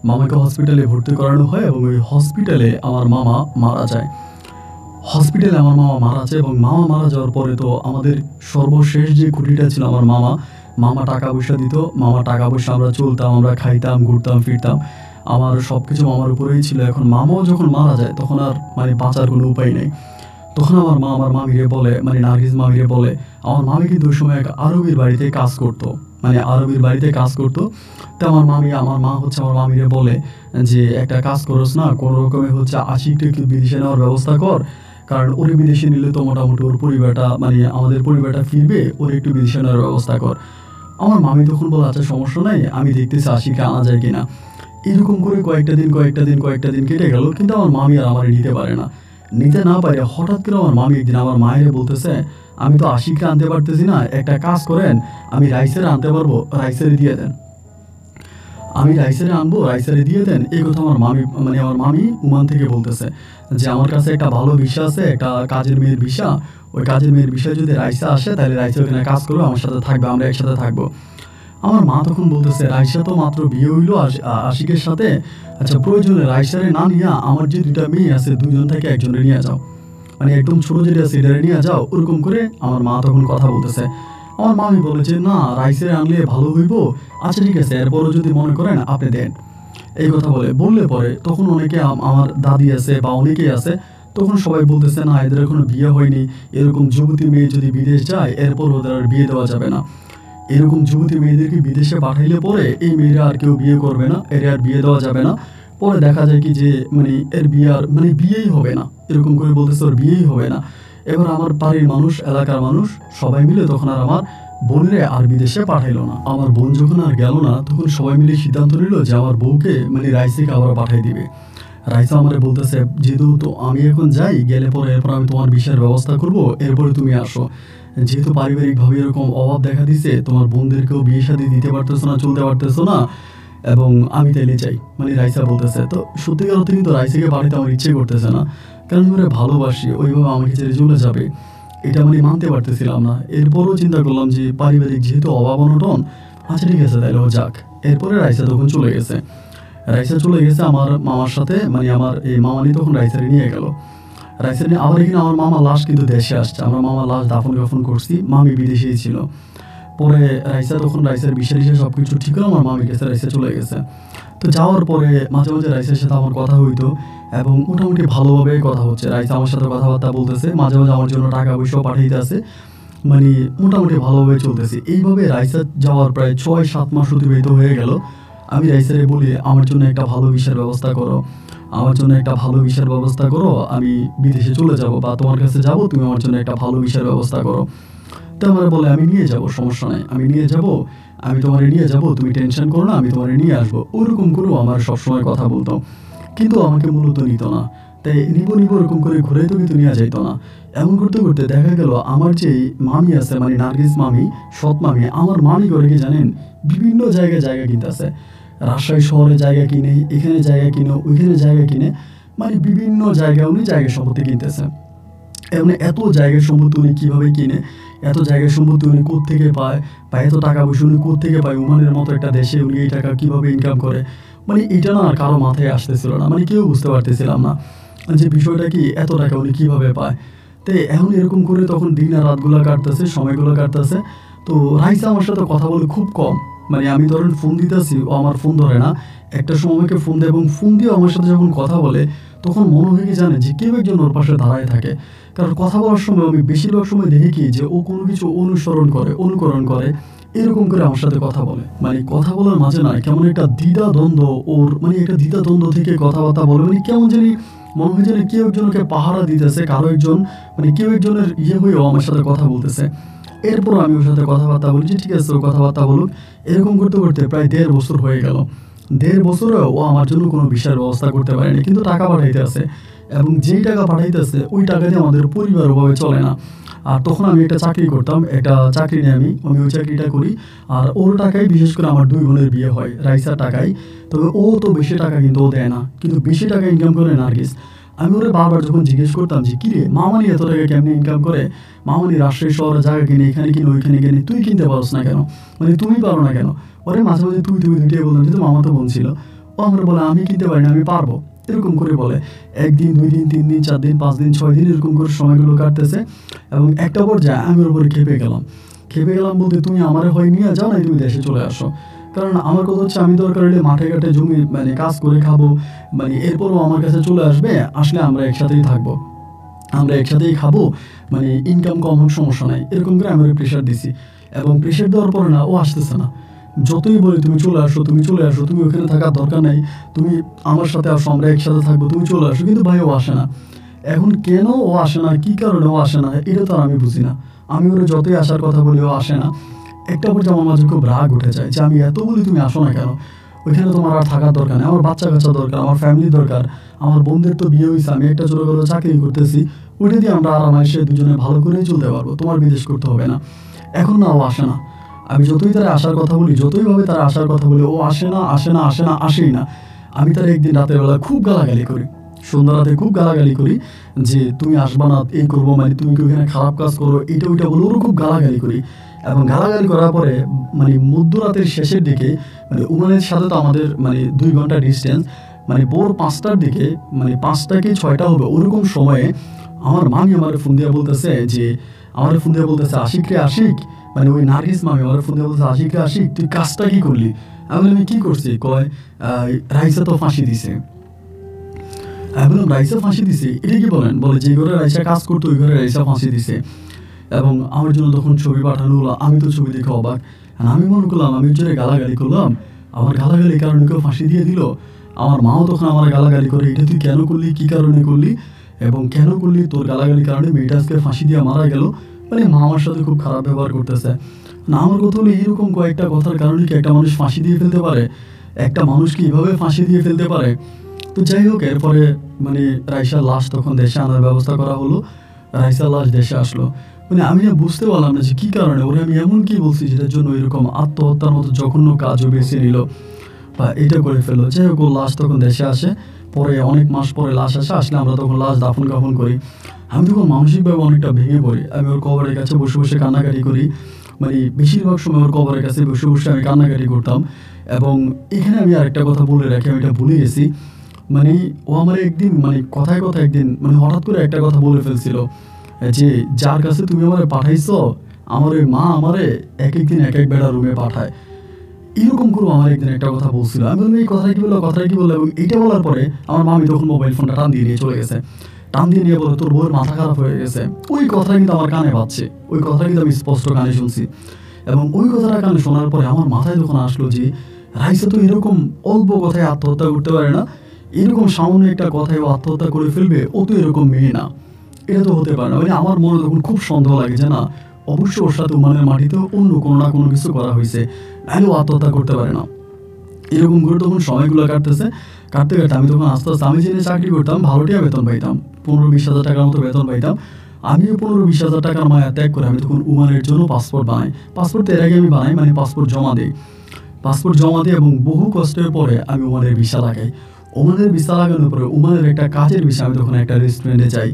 মামাকে হসপিটালে ভর্তি করানো হয়, এবং ওই হসপিটালে আমার মামা মারা যায়। এবং মামা মারা যাওয়ার পরে তো আমাদের সর্বশেষ যে খুঁটিটা ছিল আমার মামা টাকা পয়সা দিত। মামা টাকা পয়সা আমরা চলতাম, আমরা খাইতাম, ঘুরতাম ফিরতাম, আমার সব কিছু মামার উপরেই ছিল। এখন মামাও যখন মারা যায় তখন আর মানে বাঁচার কোনো উপায় নেই। তখন আমার মা আমার মামিরে বলে, মানে নার্গিস মামিরে বলে, আমার মামি কিন্তু ওই সময় এক আরবির বাড়িতে কাজ করতো, তো আমার মা হচ্ছে আমার মামিরে বলে যে একটা কাজ করস না, কোনো রকমে হচ্ছে আশিকটা একটু বিদেশে নেওয়ার ব্যবস্থা কর, কারণ ওরে বিদেশে নিলে তো মোটামুটি ওর পরিবারটা মানে আমাদের পরিবারটা ফিরবে, ওর একটু বিদেশে নেওয়ার ব্যবস্থা কর। আমার মামি তখন বলে আচ্ছা সমস্যা নাই, আমি দেখতেছি আশিককে আনা যায় কিনা। এরকম করে কয়েকটা দিন কেটে গেল, কিন্তু আমার মামি আর আমার নিতে না পারে হঠাৎ করে আমার মামি একদিন আমার মায়ের বলতেছে, আমি তো আশিককে আনতে পারতেছি না, একটা কাজ করেন, আমি রাইসারে আনতে পারবো, রাইসারে দিয়ে দেন, রাইসারে দিয়ে দেন। এই কথা আমার মামি ওমান থেকে বলতেছে যে আমার কাছে একটা ভালো ভিসা আছে, একটা কাজের মেয়ের ভিসা, ওই কাজের মেয়ের ভিসায় যদি রাইসা আসে তাহলে রাইসা ওখানে কাজ করবে, আমার সাথে থাকবে, আমরা একসাথে থাকবো। আমার মা তখন বলতেছে রাইসা তো মাত্র বিয়ে হইলো আশিকের সাথে, আচ্ছা প্রয়োজনে রাইসারে না নিয়ে আমার যে দুইটা মেয়ে আছে দুইজন থেকে একজনে নিয়ে যাও, মানে একদম ছোট যেটা আছে এটারে নিয়ে যাও। ওরকম করে আমার মা তখন কথা বলতেছে। আমার মামি বলে যে না, রাইসারে আনলে ভালো হইব, আচ্ছা ঠিক আছে, এরপরও যদি মনে করেন আপনি দেন। এই কথা বললে পরে তখন অনেকে আমার দাদি আছে বা অনেকেই আছে, তখন সবাই বলতেছে না এদের এখনো বিয়ে হয়নি, এরকম যুবতী মেয়ে যদি বিদেশ যায় এরপর ওদের আর বিয়ে দেওয়া যাবে না, এরকম যুবতী মেয়েদেরকে বিদেশে পাঠাইলে পরে এই মেয়েরা আর কেউ বিয়ে করবে না, এর আর বিয়ে দেওয়া যাবে না। পরে দেখা যায় কি যে মানে এর বিয়ে আর মানে বিয়েই হবে না, এরকম করে বলতেছে ওর বিয়েই হবে না। এবার আমার বাড়ির মানুষ, এলাকার মানুষ সবাই মিলে তখন আর আমার বোনের আর বিদেশে পাঠাইলো না। আমার বোন যখন আর গেল না, তখন সবাই মিলে সিদ্ধান্ত নিল যে আমার বউকে মানে রাইসিকে আবার পাঠাই দিবে। রাইসা আমারে বলতেছে যেহেতু তো আমি এখন যাই, গেলে পরে এরপর আমি তোমার বিষয়ের ব্যবস্থা করব, এরপরে তুমি আসো, যেহেতু পারিবারিকভাবে এরকম অভাব দেখা দিছে, তোমার বোনদেরকেও বিয়ে শাদী দিতে পারতেছো না, চলতে পারতেছো না, এবং আমি তাইলে চাই, মানে রাইসা বলতেছে। তো সত্যিকার অর্থে কিন্তু রাইসাকে বাড়িতে আমার ইচ্ছে করতেছে না, কারণ আমি ওরা ভালোবাসি, ওইভাবে আমাকে ছেড়ে চলে যাবে এটা মানে মানতে পারতেছিলাম না। এরপরও চিন্তা করলাম যে পারিবারিক যেহেতু অভাব অনটন, আচ্ছা ঠিক আছে তাইলে ও যাক। এরপরে রাইসা তখন চলে গেছে আমার মামার সাথে, মানে আমার এই মামানি তখন রাইসারে নিয়ে গেল। রাইসারে নিয়ে আবার এখানে আমার মামা লাশ কিন্তু দেশে আসছে, আমরা মামার লাশ দাফন করছি, মামি বিদেশেই ছিল। পরে রাইসার বিষয় সব কিছু ঠিক হলো, আমার মামির কাছে রাইসা চলে গেছে। তো যাওয়ার পরে মাঝে মাঝে রাইসার সাথে আমার কথা হইতো, এবং মোটামুটি ভালোভাবে কথা হচ্ছে। রাইসা আমার সাথে কথাবার্তা বলতেছে, মাঝে মাঝে আমার জন্য টাকা পয়সাও পাঠাইতে আছে, মানে মোটামুটি ভালোভাবে চলতেছে। এইভাবে রাইসা যাওয়ার প্রায় 6-7 মাস অতিবাহিত হয়ে গেল। আমি রাইসারে বলি আমার জন্য একটা ভালো ভিসার ব্যবস্থা করো, আমি বিদেশে চলে যাব বা তোমার কাছে যাব, তুমি আমার জন্য একটা ভালো ভিসার ব্যবস্থা করো। তো আমার বলে আমি নিয়ে যাব, সমস্যা নাই, আমি তোমারে নিয়ে যাব, তুমি টেনশন করো না, আমি তোমারে নিয়ে আসবো। ওরকম করেও আমার সবসময় কথা বলতো, কিন্তু আমাকে মূলত নিত না। তাই নিব নিব এরকম করে ঘুরে তো কিন্তু নেওয়া যাইতো না। এমন করতে করতে দেখা গেল আমার যে মামি আছে মানে নার্গিস মামি, সৎ মামি, আমার মামি করে কি জানেন, বিভিন্ন জায়গায় জায়গা কিনতেছে। রাজশাহী শহরে জায়গা কিনে, এখানে জায়গা কিনে, ওইখানে জায়গা কিনে, মানে বিভিন্ন জায়গায় উনি জায়গা সম্পত্তি কিনতেছে। এমন এত জায়গার সম্পত্তি উনি কীভাবে কিনে, এত জায়গার সম্পত্তি উনি কোত্থেকে পায়, বা এত টাকা পয়সা উনি কোত্থেকে পায়, ওমানের মতো একটা দেশে উনি এই টাকা কীভাবে ইনকাম করে, মানে এটা না আর কারো মাথায় আসতেছিল না, মানে কেউ বুঝতে পারতেছিলাম না যে বিষয়টা কি, এত টাকা উনি কীভাবে পায়। তো এখন এরকম করে তখন দিন আর রাতগুলো কাটতেছে, সময়গুলো কাটতেছে। তো রাইসা আমার সাথে কথা বলে খুব কম, মানে আমি ধরেন ফোন দিতেছি, ও আমার ফোন ধরে না। একটা সময় আমাকে ফোন দেয় এবং ফোন দিয়ে আমার সাথে যখন কথা বলে তখন মনে হয় কি জানে যে কেউ একজন ওর পাশে দাঁড়ায় থাকে। কারণ কথা বলার সময় আমি বেশিরভাগ সময় দেখি কি যে ও কোনো কিছু অনুসরণ করে, অনুকরণ করে, এরকম করে আমার সাথে কথা বলে। মানে কথা বলার মাঝে না কেমন একটা দ্বিধা দ্বন্দ্ব ওর, মানে একটা দ্বিধা দ্বন্দ্ব থেকে কথাবার্তা বলে, মানে কেমন জানি মনে হয় যেন কেউ একজনকে পাহারা দিতেছে, কারো একজন মানে কেউ একজনের হয়েও আমার সাথে কথা বলতেছে। এরপর আমি ওর সাথে কথাবার্তা বলি যে ঠিক আছে ও কথাবার্তা বলুক। এরকম করতে করতে প্রায় 1.5 বছর হয়ে গেল। 1.5 বছরে ও আমার জন্য কোনো বিষয়ের ব্যবস্থা করতে পারেনি, কিন্তু টাকা পাঠাইতে আছে, এবং যেই টাকা পাঠাইতেছে ওই টাকা দিয়ে আমাদের পরিবার ওভাবে চলে না। আর তখন আমি একটা চাকরি করতাম, একটা চাকরি নিয়ে আমি ওই চাকরিটা করি। আর ওর টাকায় বিশেষ করে আমার 2 বোনের বিয়ে হয় রাইসার টাকায়। তবে ও তো বেশি টাকা কিন্তু ও দেয় না, কিন্তু বেশি টাকা ইনকাম করে নার্গিস। আমি ওরে বারবার যখন জিজ্ঞেস করতাম যে কিরে মামানি এত টাকা কেমনি ইনকাম করে, মামানি রাজশাহী শহরে জায়গা কিনে, এখানে কিনে, ওইখানে কিনে, তুই কিনতে পারস না কেন, মানে তুমি পারো না কেন? ওরে মাঝে মাঝে তুই দুইটাই বলতাম, যেহেতু মামা তো বোন ছিল। ও আমার বলে আমি কিনতে পারি না, আমি পারবো, এরকম করে বলে। 1 দিন 2 দিন 3 দিন 4 দিন 5 দিন 6 দিন এরকম করে সময়গুলো কাটতেছে। এবং একটা পর্যায়ে আমি ওর উপরে খেপে গেলাম বলতে, তুমি আমারে হয় নিয়ে যাও, না তুমি দেশে চলে আসো। কারণ আমার কথা হচ্ছে আমি দরকার হলে মাঠে ঘাটে জমি মানে কাজ করে খাবো, মানে এরপরও আমার কাছে চলে আসবে, আসলে আমরা একসাথেই থাকবো, আমরা একসাথেই খাবো, মানে ইনকাম কম হোক সমস্যা নাই, এরকম করে আমি প্রেশার দিছি। এবং প্রেশার দেওয়ার পরে না ও আসতেছে না। যতই বলি তুমি চলে আসো, তুমি চলে আসো, তুমি ওখানে থাকার দরকার নাই, তুমি আমার সাথে আসো, আমরা একসাথে থাকবো, তুমি চলে আসো, কিন্তু ভাই ও আসে না। এখন কেন ও আসে না, কী কারণে ও আসে না, এটা তো আর আমি বুঝি না। আমি ওরা যতই আসার কথা বলি ও আসে না। একটা পর্যায়ে আমার মাঝে খুব রাগ উঠে যায় যে আমি এত বলি তুমি আসো না কেন, ওইখানে তোমার আর থাকার দরকার নেই, আমার বাচ্চা কাচ্চা দরকার, আমার ফ্যামিলি দরকার, আমার বোনদের তো বিয়ে হয়েছে, আমি একটা ছোটোখাটো চাকরি করতেছি, ওইটা দিয়ে আমরা আরামাইসে দুজনে ভালো করেই চলতে পারবো, তোমার বিদেশ করতে হবে না। এখন না ও আসে না। আমি যতই তারা আসার কথা বলি, যতইভাবে তারা আসার কথা বলি, ও আসে না, আসেই না। আমি তার একদিন রাতের বেলা খুব গালাগালি করি, সন্ধ্যা রাতে খুব গালাগালি করি যে তুমি আসবা না, এই করবো, মানে তুমি কি ওখানে খারাপ কাজ করো, এইটা ওইটা বলে ওরও খুব গালাগালি করি। এবং গালাগালি করার পরে মানে মধ্যরাতের শেষের দিকে, মানে ওমানের সাথে তো আমাদের মানে 2 ঘন্টা ডিস্টেন্স, মানে ভোর 5টার দিকে, মানে 5টা কি 6টা হবে ওরকম সময়ে আমার মামি আমার ফোন দিয়ে বলতেছে আশিক রে আশিক, মানে ওই নার্গিস মামি আমার ফোন দিয়ে বলতেছে আশিক রে আশিক, তুই কাজটা কি করলি? আমি বললাম আমি কী করছি? কয় রাইসা তো ফাঁসি দিছে। আমি বললাম রাইসা ফাঁসি দিছে, এটা কি বলেন? বলে যে ঘরে রাইসা কাজ করতো ওই ঘরে রাইসা ফাঁসি দিছে। এবং আমার জন্য তখন ছবি পাঠানো হলো, আমি তো ছবি দেখে অবাক। আর আমি মনে করলাম আমি জোরে গালাগালি করলাম, আমার গালাগালির কারণে কেউ ফাঁসি দিয়ে দিল। আমার মাও তখন আমার গালাগালি করে, এটা তুই কেন করলি, কী কারণে করলি, এবং কেন করলি, তোর গালাগালির কারণে মেয়েটা আজকে ফাঁসি দিয়ে মারা গেল। মানে মা আমার সাথে খুব খারাপ ব্যবহার করতেছে। না আমার কথা হলো এইরকম কয়েকটা কথার কারণে কি একটা মানুষ ফাঁসি দিয়ে ফেলতে পারে? একটা মানুষ কি এভাবে ফাঁসি দিয়ে ফেলতে পারে? তো যাই হোক, এরপরে মানে রাইসার লাশ তখন দেশে আনার ব্যবস্থা করা হলো। রাইসার লাশ দেশে আসলো। মানে আমি না বুঝতে পারলাম না যে কী কারণে ওরা, আমি এমন কী বলছি যেটার জন্য এরকম আত্মহত্যার মতো জঘন্য কাজও বেছে নিল বা এটা করে ফেললো। যাই হোক, লাশ তখন দেশে আসে, পরে অনেক মাস পরে লাশ আসলে আমরা তখন লাশ দাফন কাফন করি। আমি তখন মানসিকভাবে অনেকটা ভেঙে পড়ি। আমি ওর কবরের কাছে বসে বসে কান্নাকাটি করি, মানে বেশিরভাগ সময় ওর কবরের কাছে বসে বসে আমি কান্নাকাটি করতাম। এবং এখানে আমি আরেকটা কথা বলে রাখি, আমি এটা ভুলে গেছি। মানে ও আমার একদিন মানে কথায় একদিন মানে হঠাৎ করে একটা কথা বলে ফেলছিল যে যার কাছে তুমি আমারে পাঠাইছো, আমার ওই মা আমারে এক একদিন এক এক বেড়া রুমে পাঠায়, এরকম করবো আমার একদিন একটা কথা বলছিল। আমি বললাম এই কথাটা কি বললো, এবং এইটা বলার পরে আমার মামি তখন মোবাইল ফোনটা টান দিয়ে নিয়ে চলে গেছে। টান দিয়ে নিয়ে বলে তোর বউয়ের মাথা খারাপ হয়ে গেছে। ওই কথাটা কিন্তু আমার কানে বাজছে, ওই কথাটা কিন্তু আমি স্পষ্ট কানে শুনছি। এবং ওই কথাটা কানে শোনার পরে আমার মাথায় তখন আসলো যে রাইসা তো এরকম অল্প কথায় আত্মহত্যা করতে পারে না, এরকম সামান্য একটা কথায় ও আত্মহত্যা করে ফেলবে, ও তো এরকম মেয়ে না, এটা তো হতে পারে না। মানে আমার মনে তখন খুব সন্দেহ লাগে যে না, অবশ্যই ওর সাথে ওমানের মাটিতে অন্য কোনো না কোনো কিছু করা হয়েছে, নাহলে ও আত্মহত্যা করতে পারে না। এরকম করে তখন সময়গুলো কাটতে কাটতে আমি তখন আস্তে আস্তে, আমি যেখানে চাকরি করতাম ভালো টাকা বেতন পাইতাম, 15-20 হাজার টাকার মতো বেতন পাইতাম। আমিও 15-20 হাজার টাকার মায়া ত্যাগ করে আমি তখন ওমানের জন্য পাসপোর্ট বানাই। পাসপোর্ট এর আগে আমি বানাই, মানে পাসপোর্ট জমা দিই। পাসপোর্ট জমা দিই এবং বহু কষ্টের পরে আমি ওমানের ভিসা লাগাই। ওমানের ভিসা লাগানোর পরে ওমানের একটা কাজের বিষয়, আমি তখন একটা রেস্টুরেন্টে যাই।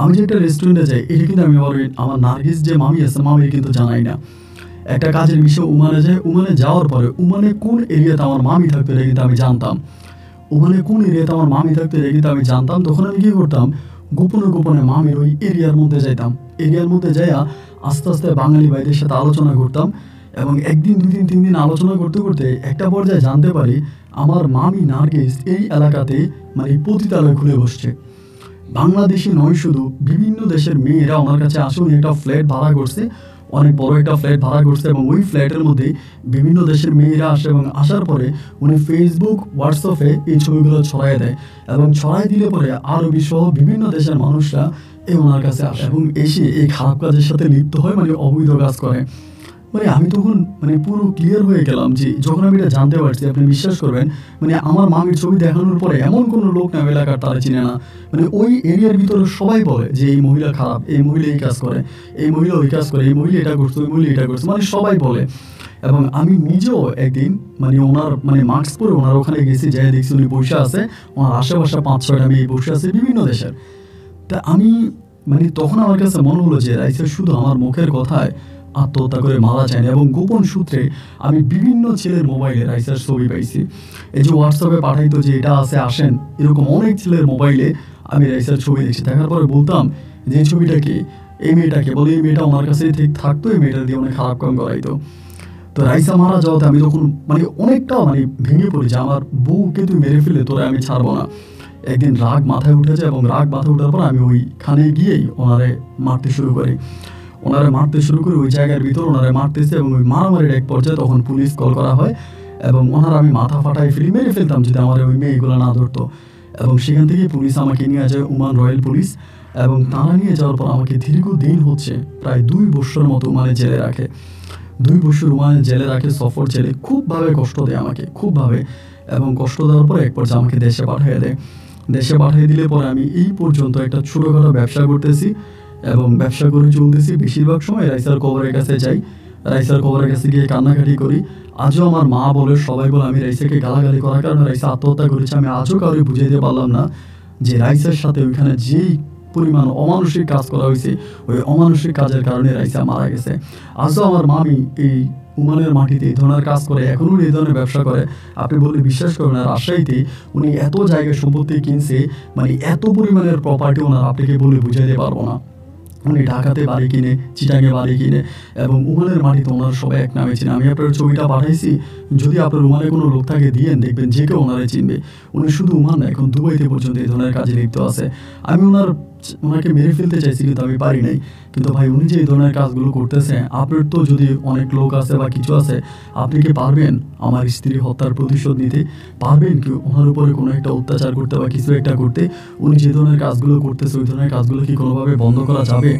আমি যে একটা রেস্টুরেন্টে যাই, এটা কিন্তু আমি আমার নার্গিস যে মামি আছে, মামির কিন্তু জানাই না। একটা কাজের বিষয় ওমানে যাই। ওমানে যাওয়ার পরে ওমানে কোন এরিয়াতে আমার মামি থাকতো এটা কিন্তু আমি জানতাম। ওমানে কোন এরিয়াতে আমার মামি থাকতো এটা কিন্তু আমি জানতাম। তখন আমি কী করতাম, গোপনে গোপনে মামির ওই এরিয়ার মধ্যে যাইতাম। এরিয়ার মধ্যে যাইয়া আস্তে আস্তে বাঙালি ভাইদের সাথে আলোচনা করতাম এবং একদিন, 2 দিন, 3 দিন আলোচনা করতে করতে একটা পর্যায়ে জানতে পারি আমার মামি নার্গিস এই এলাকাতে মানে পতিতালয় খুলে বসছে। বাংলাদেশি নয় শুধু, বিভিন্ন দেশের মেয়েরা ওনার কাছে আসে। উনি একটা ফ্ল্যাট ভাড়া করছে, অনেক বড় একটা ফ্ল্যাট ভাড়া করছে এবং ওই ফ্ল্যাটের মধ্যে বিভিন্ন দেশের মেয়েরা আসে এবং আসার পরে উনি ফেসবুক, হোয়াটসঅ্যাপে এই ছবিগুলো ছড়াই দেয় এবং ছড়াই দিলে পরে আরবি সহ বিভিন্ন দেশের মানুষরা এই ওনার কাছে আসে এবং এসে এই খারাপ কাজের সাথে লিপ্ত হয়, মানে অবৈধ কাজ করে। মানে আমি তখন মানে পুরো ক্লিয়ার হয়ে গেলাম যে যখন আমি এটা জানতে পারছি, আপনি বিশ্বাস করবেন, মানে আমার মামির ছবি দেখানোর পরে এমন কোনো লোক না এলাকার তারা চিনে না। মানে ওই এরিয়ার ভিতরে সবাই বলে যে এই মহিলা খারাপ, এই মহিলা এই কাজ করে, এই মহিলা ওই কাজ করে, এই মহিলা এটা করছে, ওই মহিলা এটা করছে, মানে সবাই বলে। এবং আমি নিজেও একদিন মানে ওনার মানে মাস্ক পরে ওনার ওখানে গেছি, যাই দেখছি উনি বসে আছে, ওনার আশেপাশে 5-6টা মেয়ে বসে আছে বিভিন্ন দেশের। তা আমি মানে তখন আমার কাছে মনে হলো যে রাইসা শুধু আমার মুখের কথায় আত্মহত্যা করে মারা যায়নি। এবং গোপন সূত্রে আমি বিভিন্ন ছেলের মোবাইলে রাইসার ছবি পাইছি। এই যে হোয়াটসঅ্যাপে পাঠাইতো যে এটা আছে আসেন, এরকম অনেক ছেলের মোবাইলে আমি রাইসার ছবি দেখছি। দেখার পরে বলতাম যে ছবিটাকে, এই মেয়েটাকে বলে, এই মেয়েটা আমার কাছে ঠিক থাকতো, এই মেয়েটা দিয়ে অনেক খারাপ কাম করাইতো। তো রাইসা মারা যাওয়াতে আমি তখন মানে অনেকটা মানে ভেঙে পড়ি যে আমার বউকে তুই মেরে ফেলে তোরা আমি ছাড়বো না। একদিন রাগ মাথায় উঠেছে এবং রাগ মাথায় ওঠার পর আমি ওইখানে গিয়েই ওনারে মারতে শুরু করি। ওই জায়গার ভিতর ওনারে মারতেছে এবং ওই মারামারির এক পর্যায়ে তখন পুলিশ কল করা হয় এবং ওনারা আমি মাথা ফাটাই মেরে ফেলতাম যদি আমার ওই মেয়েগুলো না ধরতো। এবং সেখান থেকে পুলিশ আমাকে নিয়ে যায় ওমান রয়্যাল পুলিশ, এবং তারা নিয়ে যাওয়ার পর আমাকে দীর্ঘদিন হচ্ছে প্রায় 2 বছর মতো ওমানে জেলে রাখে। 2 বছর ওমানে জেলে রাখে, সফর জেলে। খুবভাবে কষ্ট দেয় আমাকে, খুবভাবে। এবং কষ্ট দেওয়ার পর এক পর্যায়ে আমাকে দেশে পাঠিয়ে দেয়। দেশে পাঠিয়ে দিলে পরে আমি এই পর্যন্ত একটা ছোটোখাটো ব্যবসা করতেছি এবং ব্যবসা করে চলতেছি। বেশিরভাগ সময় রাইসার কবরের কাছে যাই, রাইসার কবরের কাছে গিয়ে কান্নাকাটি করি। আজও আমার মা বলে, সবাই বলে আমি রাইসাকে গালাগালি করার কারণে রাইসা আত্মহত্যা করেছে। আমি আজও কাউকে বুঝাইতে পারলাম না যে রাইসার সাথে ওইখানে যেই পরিমাণ অমানুষিক কাজ করা হয়েছে, ওই অমানুষিক কাজের কারণে রাইসা মারা গেছে। আজও আমার মামি এই ওমানের মাটিতে এই ধরনের কাজ করে, এখনও এই ধরনের ব্যবসা করে। আপনি বললে বিশ্বাস করবেন না, রাজশাহীতে উনি এত জায়গায় সম্পত্তি কিনছে, মানে এত পরিমাণের প্রপার্টি ওনার আপনাকে বলে বুঝাইতে পারবো না। উনি ঢাকাতে বাড়ি কিনে, চিটাঙে বাড়ি কিনে এবং ওমানের মাটিতে ওনার সবাই এক নামে চিনে। আমি আপনার ছবিটা পাঠাইছি, যদি আপনার ওমানে কোনো লোক থাকে দিয়েন, দেখবেন যে কেউ ওনারে চিনবে। উনি শুধু ওমান না, এখন দুবাইতে পর্যন্ত এই ধরনের কাজে লিপ্ত আছে। আমি ওনাকে মেরে ফেলতে চাইছি কিন্তু আমি পারি নাই। কিন্তু ভাই উনি যে এই ধরনের কাজগুলো করতেছে, আপনার তো যদি অনেক লোক আছে বা কিছু আছে, আপনি কি পারবেন আমার স্ত্রী হত্যার প্রতিশোধ নিতে? পারবেন কি ওনার উপরে কোনো একটা অত্যাচার করতে বা কিছু একটা করতে? উনি যে ধরনের কাজগুলো করতেছে, ওই ধরনের কাজগুলো কি কোনোভাবে বন্ধ করা যাবে?